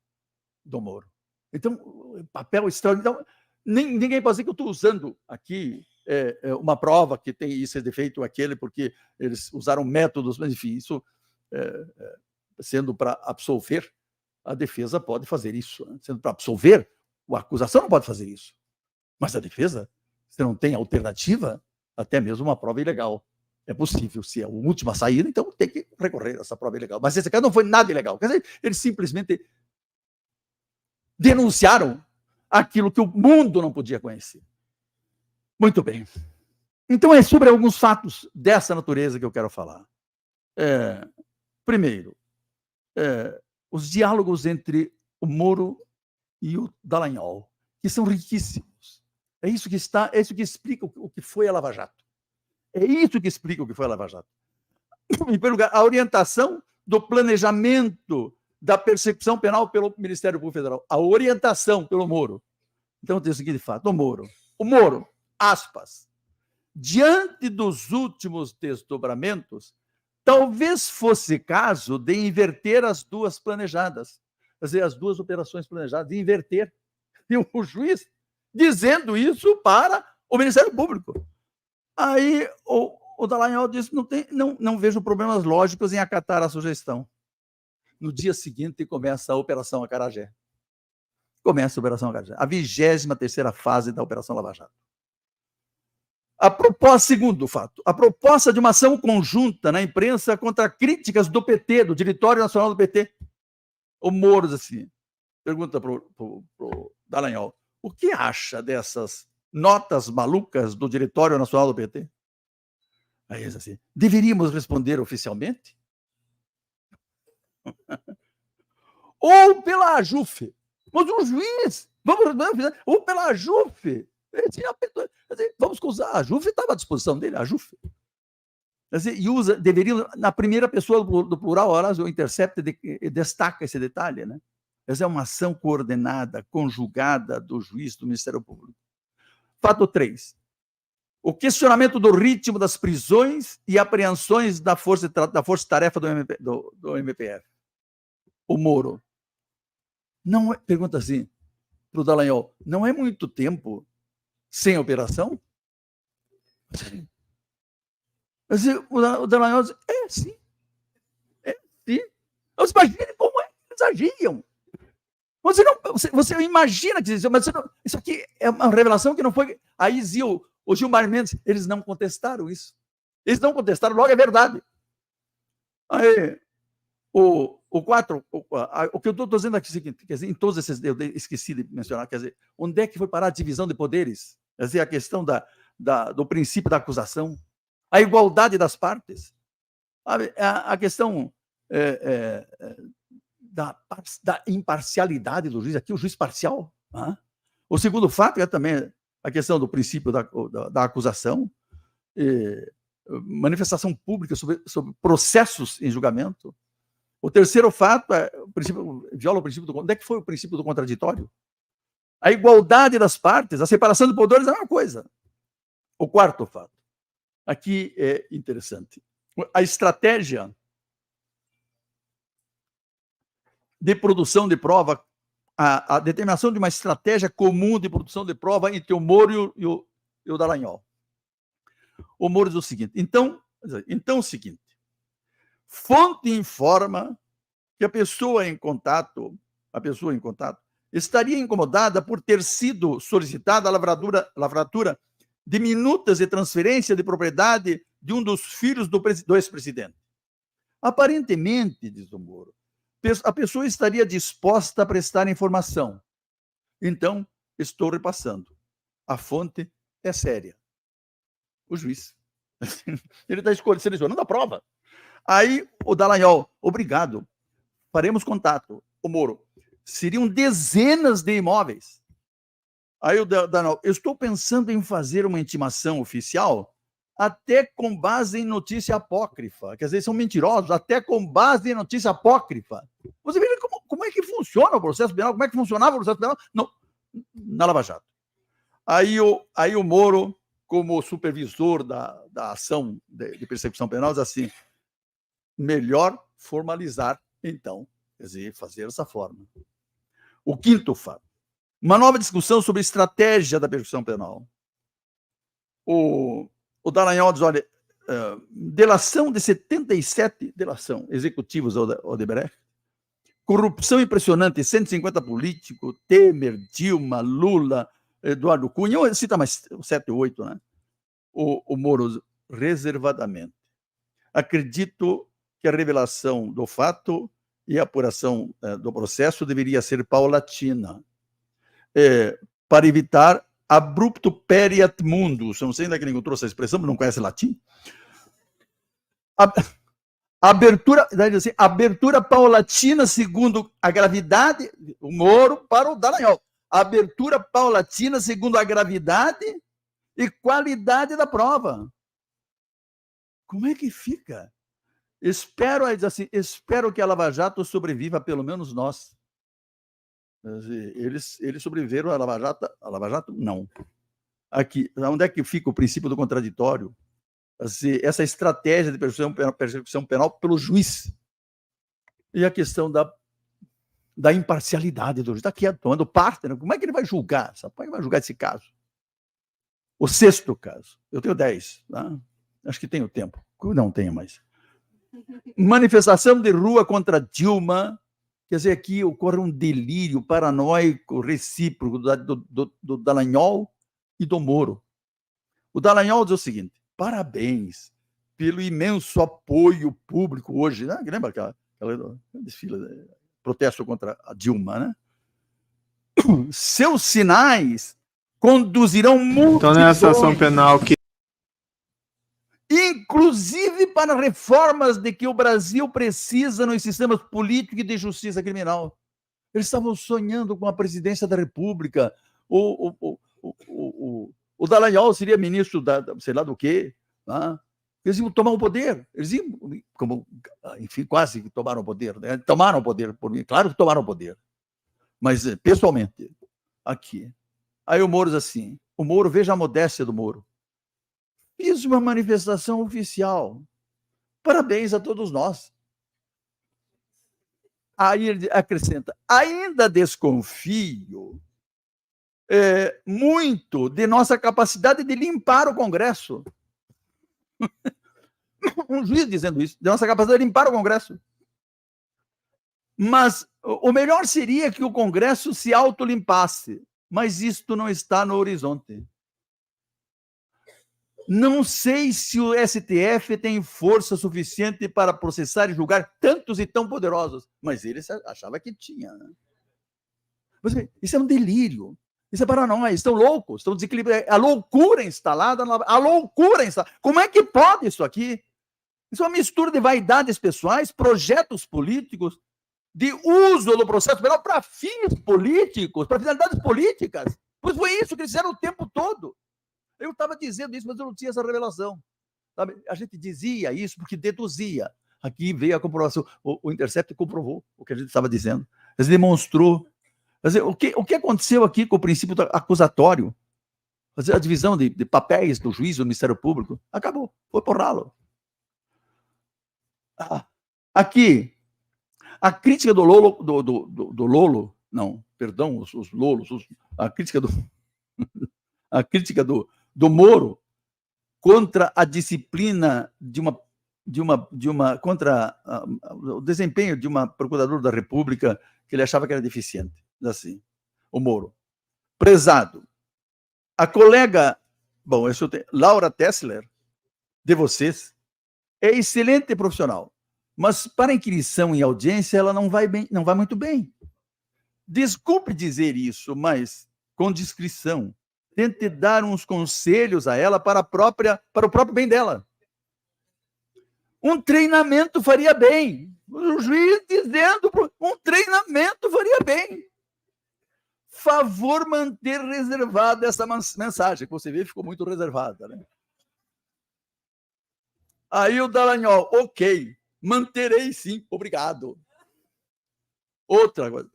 do Moro. Então, o papel extraordinário. Então, ninguém pode dizer que eu estou usando aqui uma prova que tem isso, esse defeito, aquele, porque eles usaram métodos, mas, enfim, isso... sendo para absolver, a defesa pode fazer isso. Sendo para absolver, a acusação não pode fazer isso. Mas a defesa, se não tem alternativa, até mesmo uma prova ilegal. É possível, se é a última saída, então tem que recorrer a essa prova ilegal. Mas esse caso não foi nada ilegal. Quer dizer, eles simplesmente denunciaram aquilo que o mundo não podia conhecer. Muito bem. Então é sobre alguns fatos dessa natureza que eu quero falar. Primeiro, os diálogos entre o Moro e o Dallagnol, que são riquíssimos. É isso que explica o que foi a Lava Jato. É isso que explica o que foi a Lava Jato. Em primeiro lugar, a orientação do planejamento da persecução penal pelo Ministério Público Federal. A orientação pelo Moro. Então, tem o seguinte fato. O Moro, aspas, diante dos últimos desdobramentos, talvez fosse caso de inverter as duas planejadas, quer dizer, as duas operações planejadas, de inverter. E o juiz dizendo isso para o Ministério Público. Aí o Dallagnol disse, não vejo problemas lógicos em acatar a sugestão. No dia seguinte começa a Operação Acarajé. A 23ª fase da Operação Lava Jato. Segundo fato, a proposta de uma ação conjunta na imprensa contra críticas do PT, do Diretório Nacional do PT. O Moro diz assim, pergunta para o Dallagnol, o que acha dessas notas malucas do Diretório Nacional do PT? Aí ele diz assim, deveríamos responder oficialmente? Ou pela AJUF? Mas o juiz, ou pela AJUF? Vamos usar a AJUF, estava à disposição dele, a AJUF. E deveria, na primeira pessoa do plural, o Intercept destaca esse detalhe, né? Essa é uma ação coordenada, conjugada do juiz do Ministério Público. Fato 3. O questionamento do ritmo das prisões e apreensões da força-tarefa do MPF. O Moro. Pergunta assim, para o Dallagnol, não é muito tempo sem operação? O Dallagnol diz, sim. Você imagina como eles agiam. Você imagina que mas isso aqui é uma revelação que não foi... Aí dizia o Gilmar Mendes, eles não contestaram isso. Eles não contestaram, logo é verdade. Aí, o 4, o que eu estou dizendo aqui é o seguinte, quer dizer, em todos esses, eu esqueci de mencionar, quer dizer, onde é que foi parar a divisão de poderes? Quer dizer, a questão do princípio da acusação, a igualdade das partes, a questão da imparcialidade do juiz, aqui o juiz parcial. O segundo fato é também a questão do princípio da acusação, manifestação pública sobre processos em julgamento. O terceiro fato viola o princípio onde é que foi o princípio do contraditório? A igualdade das partes, a separação de poderes é uma coisa. O quarto fato, aqui é interessante. A estratégia de produção de prova, a determinação de uma estratégia comum de produção de prova entre o Moro e o Dallagnol. O Moro diz o seguinte, então o seguinte, fonte informa que a pessoa em contato estaria incomodada por ter sido solicitada a lavratura de minutas de transferência de propriedade de um dos filhos do ex-presidente. Aparentemente, diz o Moro, a pessoa estaria disposta a prestar informação. Então, estou repassando. A fonte é séria. O juiz. Ele está selecionando a prova. Aí o Dallagnol, obrigado, faremos contato. O Moro, seriam dezenas de imóveis. Aí o Dallagnol, eu estou pensando em fazer uma intimação oficial até com base em notícia apócrifa. Quer dizer, são mentirosos, até com base em notícia apócrifa. Você veja como é que funciona o processo penal, como é que funcionava o processo penal na Lava Jato. Aí o Moro, como supervisor da ação de persecução penal, diz assim, melhor formalizar, então, quer dizer, fazer dessa forma. O quinto fato, uma nova discussão sobre estratégia da persecução penal. O Dallagnol diz, olha, delação de 77 executivos ao Odebrecht, corrupção impressionante, 150 políticos, Temer, Dilma, Lula, Eduardo Cunha, eu cito mais 7 ou 8, né? O Moro, reservadamente. Acredito que a revelação do fato e a apuração do processo deveria ser paulatina, para evitar abrupto periat mundus. Eu não sei onde é que ele encontrou essa expressão, mas não conhece latim. Abertura paulatina segundo a gravidade, o Moro para o Dallagnol. Abertura paulatina segundo a gravidade e qualidade da prova. Como é que fica? Espero que a Lava Jato sobreviva, pelo menos nós. Eles sobreviveram à Lava Jato? Não. Aqui, onde é que fica o princípio do contraditório? Essa estratégia de persecução penal pelo juiz. E a questão da imparcialidade do juiz. Está aqui tomando parte, né? Como é que ele vai julgar? Como é que ele vai julgar esse caso? O sexto caso. Eu tenho 10. Tá? Acho que tenho tempo. Não tenho mais. Manifestação de rua contra Dilma. Quer dizer, aqui ocorre um delírio paranoico recíproco do Dallagnol e do Moro. O Dallagnol diz o seguinte, parabéns pelo imenso apoio público hoje, né? Lembra aquela desfile, protesto contra a Dilma, né? Seus sinais conduzirão multidões. Então, nessa ação penal que inclusive para reformas de que o Brasil precisa nos sistemas político e de justiça criminal. Eles estavam sonhando com a presidência da República. O Dallagnol seria ministro sei lá do quê. Tá? Eles iam tomar o poder. Eles iam, enfim, quase tomaram o poder. Né? Tomaram o poder por mim. Claro que tomaram o poder. Mas, pessoalmente, aqui. Aí o Moro diz assim, veja a modéstia do Moro. Fiz uma manifestação oficial. Parabéns a todos nós. Aí ele acrescenta, ainda desconfio muito de nossa capacidade de limpar o Congresso. Um juiz dizendo isso, de nossa capacidade de limpar o Congresso. Mas o melhor seria que o Congresso se autolimpasse, mas isto não está no horizonte. Não sei se o STF tem força suficiente para processar e julgar tantos e tão poderosos, mas ele achava que tinha. Né? Isso é um delírio, isso é paranoia, estão loucos, estão desequilibrados. A loucura instalada, Como é que pode isso aqui? Isso é uma mistura de vaidades pessoais, projetos políticos, de uso do processo penal para fins políticos, para finalidades políticas. Pois foi isso que eles fizeram o tempo todo. Eu estava dizendo isso, mas eu não tinha essa revelação. Sabe? A gente dizia isso porque deduzia. Aqui veio a comprovação. O Intercept comprovou o que a gente estava dizendo. Ele demonstrou. Quer dizer, o que aconteceu aqui com o princípio acusatório? Quer dizer, a divisão de papéis do juiz do Ministério Público acabou. Foi por ralo. Aqui, a crítica do Lolo, não, perdão, os Lolos, a crítica do do Moro contra a disciplina contra o desempenho de uma procuradora da República que ele achava que era deficiente. Assim, o Moro. Prezado, a colega, Laura Tessler, de vocês, é excelente profissional, mas para inquirição em audiência ela não vai muito bem. Desculpe dizer isso, mas com discrição. Tente dar uns conselhos a ela para o próprio bem dela. Um treinamento faria bem. O juiz dizendo, um treinamento faria bem. Favor manter reservada essa mensagem, que você vê ficou muito reservada, né? Aí o Dallagnol, ok, manterei sim, obrigado. Outra coisa.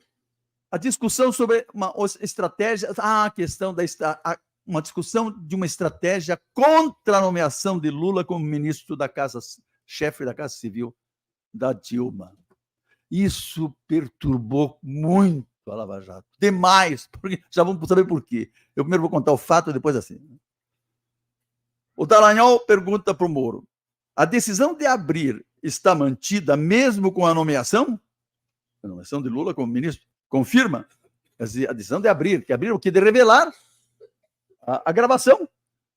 A discussão sobre uma estratégia, a questão uma discussão de uma estratégia contra a nomeação de Lula como ministro da Casa, chefe da Casa Civil da Dilma. Isso perturbou muito a Lava Jato. Demais, porque já vamos saber por quê. Eu primeiro vou contar o fato, depois assim. O Dallagnol pergunta para o Moro: a decisão de abrir está mantida mesmo com a nomeação? A nomeação de Lula como ministro? Confirma a decisão de abrir. Que abrir o quê? De revelar a gravação,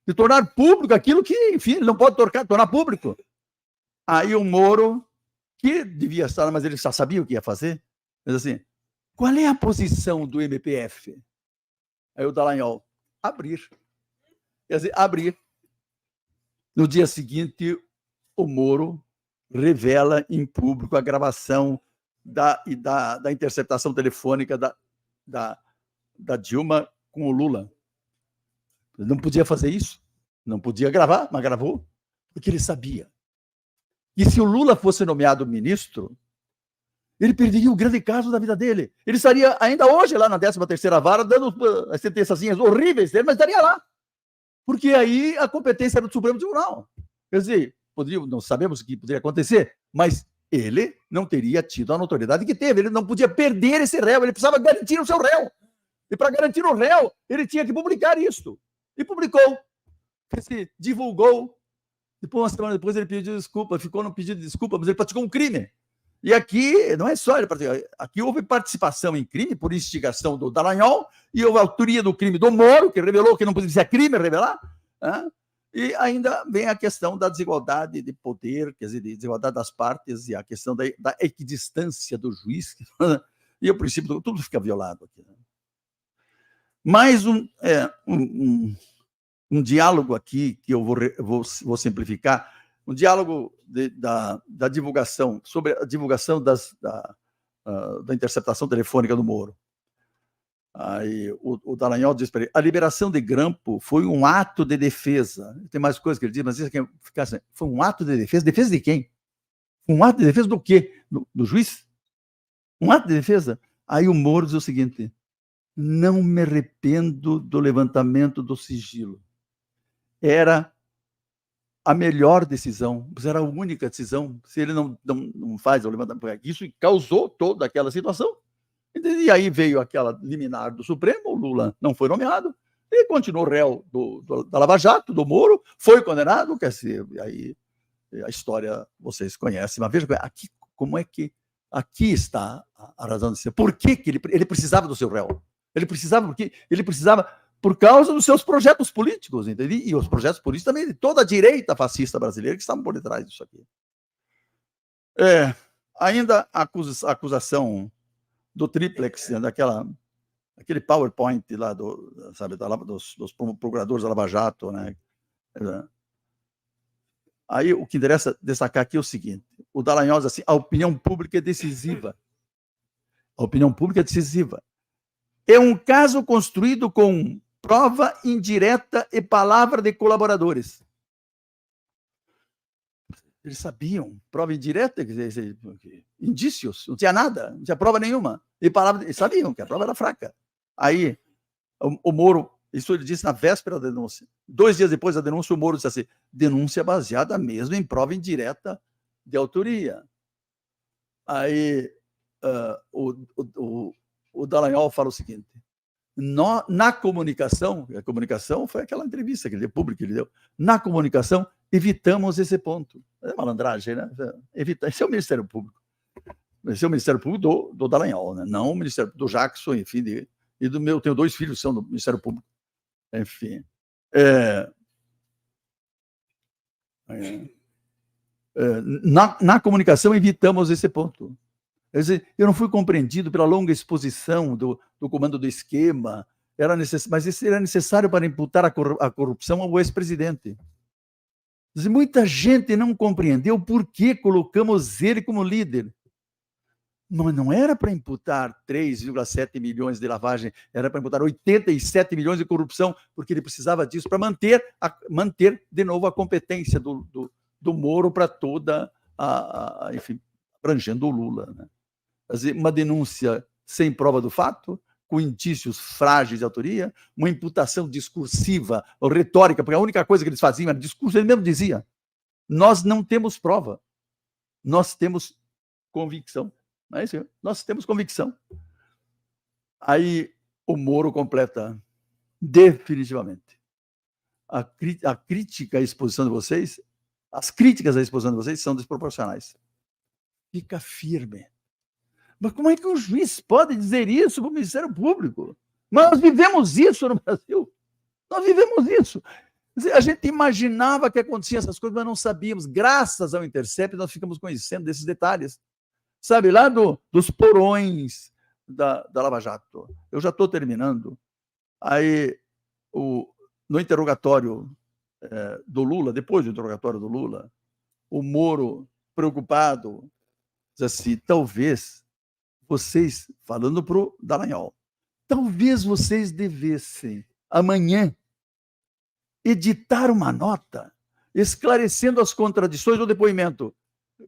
de tornar público aquilo que, enfim, ele não pode tornar público. Aí o Moro, que devia estar, mas ele já sabia o que ia fazer, diz assim: qual é a posição do MPF? Aí o Dallagnol: abrir. Quer dizer, abrir. No dia seguinte, o Moro revela em público a gravação da interceptação telefônica da Dilma com o Lula. Ele não podia fazer isso, não podia gravar, mas gravou, porque ele sabia. E se o Lula fosse nomeado ministro, ele perderia o grande caso da vida dele. Ele estaria ainda hoje lá na 13ª vara, dando as sentençazinhas horríveis dele, mas estaria lá. Porque aí a competência era do Supremo Tribunal. Quer dizer, não sabemos o que poderia acontecer, mas ele não teria tido a notoriedade que teve. Ele não podia perder esse réu, ele precisava garantir o seu réu. E para garantir o réu, ele tinha que publicar isso. E publicou. Divulgou. Depois, uma semana depois, ele pediu desculpa, ficou no pedido de desculpa, mas ele praticou um crime. E aqui, não é só ele praticou, aqui houve participação em crime por instigação do Dallagnol e houve autoria do crime do Moro, que revelou que não podia ser crime revelar, né? E ainda vem a questão da desigualdade de poder, quer dizer, de desigualdade das partes e a questão da equidistância do juiz, e o princípio, tudo fica violado aqui. Né? Mais um diálogo aqui, que eu vou simplificar, um diálogo da divulgação, sobre a divulgação da interceptação telefônica do Moro. Aí o Dallagnol diz para ele: a liberação de Grampo foi um ato de defesa. Tem mais coisas que ele diz, mas isso aqui fica assim: foi um ato de defesa? Defesa de quem? Um ato de defesa do quê? Do juiz? Um ato de defesa? Aí o Moro diz o seguinte: não me arrependo do levantamento do sigilo. Era a melhor decisão, era a única decisão. Se ele não faz o levantamento, isso causou toda aquela situação. E aí veio aquela liminar do Supremo, o Lula não foi nomeado, e continuou réu da Lava Jato, do Moro, foi condenado, quer dizer, aí a história vocês conhecem, mas veja aqui, como é que aqui está a razão de ser. Por que ele precisava do seu réu? Ele precisava por causa dos seus projetos políticos, entendeu? E os projetos políticos também de toda a direita fascista brasileira que estavam por detrás disso aqui. Ainda a acusação do triplex, né, aquele PowerPoint lá dos procuradores da Lava Jato, né? Aí o que interessa destacar aqui é o seguinte: o Dallagnol diz assim: a opinião pública é decisiva. A opinião pública é decisiva. É um caso construído com prova indireta e palavra de colaboradores. Eles sabiam, prova indireta, quer dizer, indícios, não tinha nada, não tinha prova nenhuma. E palavra, eles sabiam que a prova era fraca. Aí, o Moro, isso ele disse na véspera da denúncia. 2 dias depois da denúncia, o Moro disse assim: denúncia baseada mesmo em prova indireta de autoria. Aí, o Dallagnol fala o seguinte: Na comunicação, a comunicação foi aquela entrevista que ele deu, pública que ele deu, na comunicação, evitamos esse ponto. É malandragem, né? Esse é o Ministério Público. Esse é o Ministério Público do Dallagnol, né? Não o Ministério do Jackson, enfim, e do meu, tenho 2 filhos que são do Ministério Público. Enfim. Na comunicação, evitamos esse ponto. Quer dizer, eu não fui compreendido pela longa exposição do comando do esquema, mas isso era necessário para imputar a corrupção ao ex-presidente. Muita gente não compreendeu por que colocamos ele como líder. Mas não era para imputar 3,7 milhões de lavagem, era para imputar 87 milhões de corrupção, porque ele precisava disso para manter de novo a competência do Moro para toda enfim, abrangendo o Lula, né? Uma denúncia sem prova do fato, com indícios frágeis de autoria, uma imputação discursiva ou retórica, porque a única coisa que eles faziam era discurso. Ele mesmo dizia: nós não temos prova, nós temos convicção. Não é isso? Nós temos convicção. Aí o Moro completa: definitivamente. A crítica à exposição de vocês, as críticas à exposição de vocês são desproporcionais. Fica firme. Mas como é que o juiz pode dizer isso para o Ministério Público? Mas nós vivemos isso no Brasil. Nós vivemos isso. A gente imaginava que aconteciam essas coisas, mas não sabíamos. Graças ao Intercept, nós ficamos conhecendo desses detalhes. Sabe, lá dos porões da Lava Jato. Eu já estou terminando. Aí, no interrogatório do Lula, depois do interrogatório do Lula, o Moro, preocupado, diz assim: talvez vocês, falando para o Dallagnol, talvez vocês devessem, amanhã, editar uma nota esclarecendo as contradições do depoimento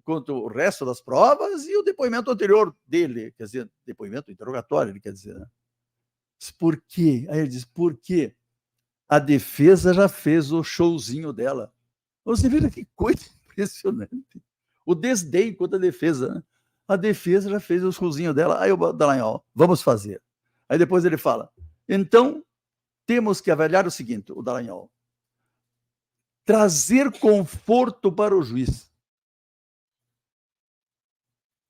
quanto o resto das provas e o depoimento anterior dele, quer dizer, depoimento interrogatório, ele quer dizer, né? Por quê? Aí ele diz: porque a defesa já fez o showzinho dela. Você vê que coisa impressionante. O desdém contra a defesa, né? A defesa já fez o showzinho dela. Aí o Dallagnol: vamos fazer. Aí depois ele fala: então, temos que avaliar o seguinte, o Dallagnol: trazer conforto para o juiz.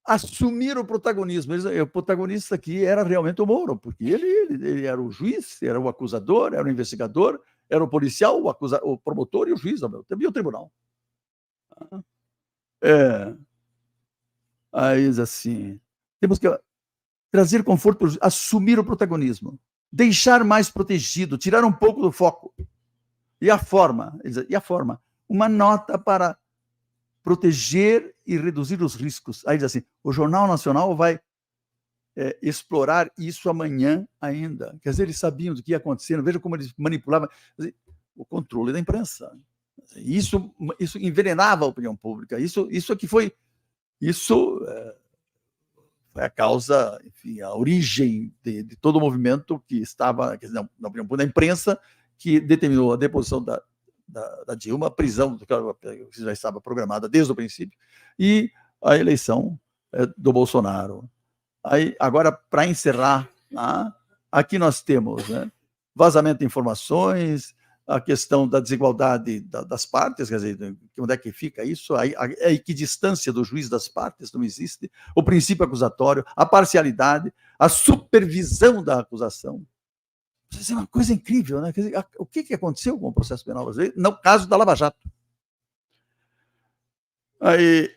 Assumir o protagonismo. O protagonista aqui era realmente o Moro, porque ele era o juiz, era o acusador, era o investigador, era o policial, o promotor e o juiz, também o tribunal. Aí diz assim: temos que trazer conforto, assumir o protagonismo, deixar mais protegido, tirar um pouco do foco. E a forma? Uma nota para proteger e reduzir os riscos. Aí diz assim: o Jornal Nacional vai explorar isso amanhã ainda. Quer dizer, eles sabiam do que ia acontecendo. Veja como eles manipulavam o controle da imprensa. Isso envenenava a opinião pública. Isso foi a causa, enfim, a origem de todo o movimento que estava, quer dizer, na opinião pública, da imprensa, que determinou a deposição da Dilma, a prisão que já estava programada desde o princípio, e a eleição do Bolsonaro. Aí, agora, para encerrar, aqui nós temos, né, vazamento de informações, a questão da desigualdade das partes, quer dizer, onde é que fica isso, a equidistância do juiz das partes não existe, o princípio acusatório, a parcialidade, a supervisão da acusação. Isso é uma coisa incrível, né? Quer dizer, o que aconteceu com o processo penal brasileiro no caso da Lava Jato? Aí,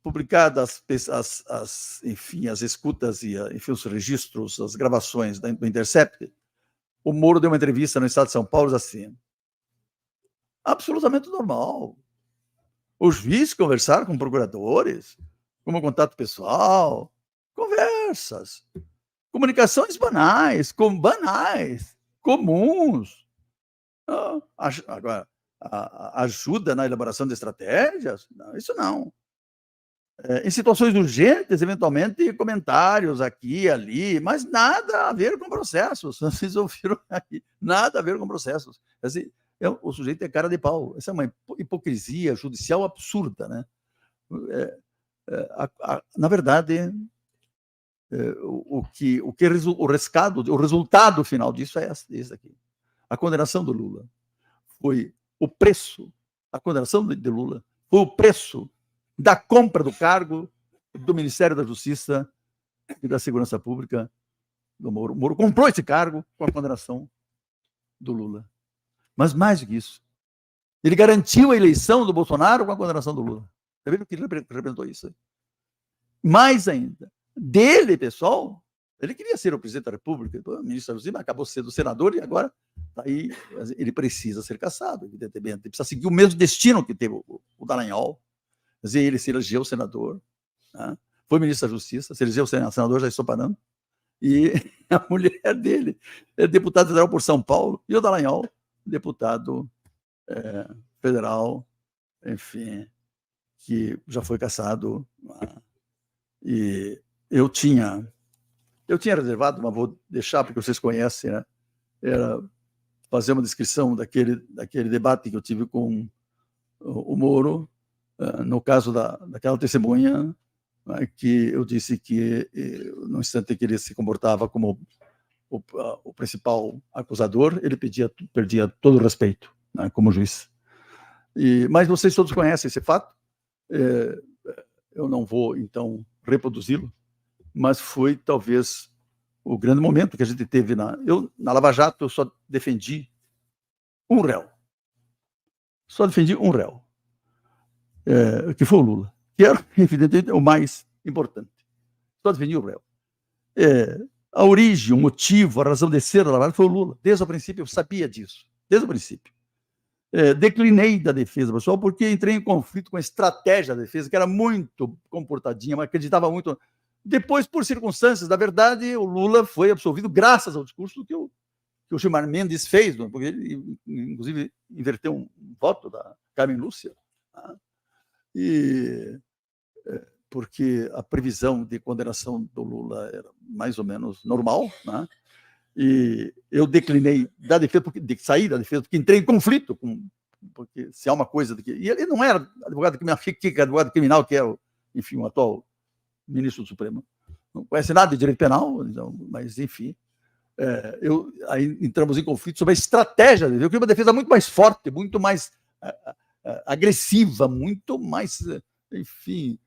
publicadas enfim, as escutas e enfim, os registros, as gravações do Intercept, o Moro deu uma entrevista no Estado de São Paulo assim: absolutamente normal. Os juízes conversaram com procuradores, como contato pessoal, conversas, comunicações banais, comuns. Agora, ajuda na elaboração de estratégias? Não, isso não. Em situações urgentes, eventualmente, comentários aqui, ali, mas nada a ver com processos. Vocês ouviram aqui? Nada a ver com processos. Assim, o sujeito é cara de pau. Essa é uma hipocrisia judicial absurda, né? Na verdade, o resultado final disso é esse aqui. A condenação do Lula foi o preço, a condenação de Lula foi o preço da compra do cargo do Ministério da Justiça e da Segurança Pública do Moro. O Moro comprou esse cargo com a condenação do Lula. Mas mais do que isso, ele garantiu a eleição do Bolsonaro com a condenação do Lula. Está vendo que ele representou isso? Mais ainda, dele, pessoal, ele queria ser o presidente da República, o ministro da Justiça, acabou sendo senador e agora tá aí, ele precisa ser cassado, evidentemente. Ele precisa seguir o mesmo destino que teve o Dallagnol. Quer dizer, ele se elegeu senador, né? Foi ministro da Justiça, se elegeu senador, já estou parando, e a mulher dele é deputada federal por São Paulo, e o Dallagnol, deputado federal, enfim, que já foi cassado. E eu tinha reservado, mas vou deixar porque vocês conhecem, né? Era fazer uma descrição daquele debate que eu tive com o Moro, no caso daquela testemunha, né, que eu disse que, no instante que ele se comportava como o principal acusador, ele perdia todo o respeito, né, como juiz. Mas vocês todos conhecem esse fato, eu não vou, então, reproduzi-lo, mas foi, talvez, o grande momento que a gente teve na Lava Jato. Eu só defendi um réu. Só defendi um réu, que foi o Lula, que era, evidentemente, o mais importante. Só defendi o réu. A origem, o motivo, a razão de ser da Lava Jato foi o Lula. Desde o princípio, eu sabia disso. Desde o princípio. Declinei da defesa, pessoal, porque entrei em conflito com a estratégia da defesa, que era muito comportadinha, mas acreditava muito. Depois, por circunstâncias, na verdade, o Lula foi absolvido graças ao discurso que o Gilmar Mendes fez, porque ele, inclusive, inverteu um voto da Carmen Lúcia, tá? Porque a previsão de condenação do Lula era mais ou menos normal, né? E eu declinei da defesa, saí da defesa, porque entrei em conflito porque se há uma coisa e ele não era advogado criminal, que é enfim, o atual ministro do Supremo, não conhece nada de direito penal, então, mas enfim, aí entramos em conflito sobre a estratégia dele. Eu queria uma defesa muito mais forte, muito mais agressiva, muito mais, enfim,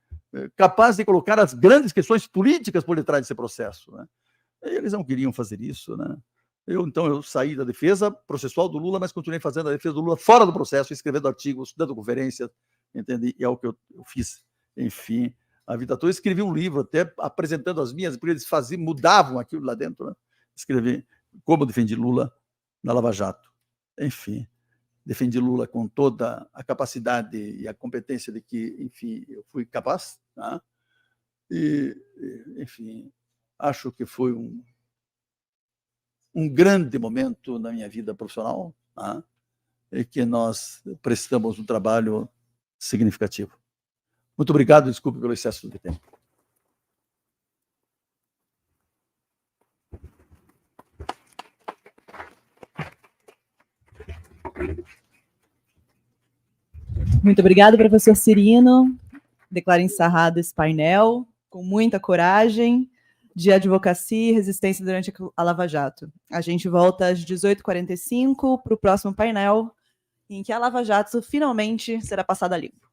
capaz de colocar as grandes questões políticas por detrás desse processo, né? Eles não queriam fazer isso, né? Então, eu saí da defesa processual do Lula, mas continuei fazendo a defesa do Lula fora do processo, escrevendo artigos, dando conferências, entende? E é o que eu fiz, enfim, a vida toda. Eu escrevi um livro até apresentando as minhas, porque eles mudavam aquilo lá dentro, né? Escrevi como defendi Lula na Lava Jato. Enfim, defendi Lula com toda a capacidade e a competência de que, enfim, eu fui capaz, né? Enfim, acho que foi um grande momento na minha vida profissional, né? E que nós prestamos um trabalho significativo. Muito obrigado, desculpe pelo excesso de tempo. Muito obrigado, professor Cirino. Declaro encerrado esse painel, com muita coragem, de advocacia e resistência durante a Lava Jato. A gente volta às 18h45 para o próximo painel, em que a Lava Jato finalmente será passada a limpo.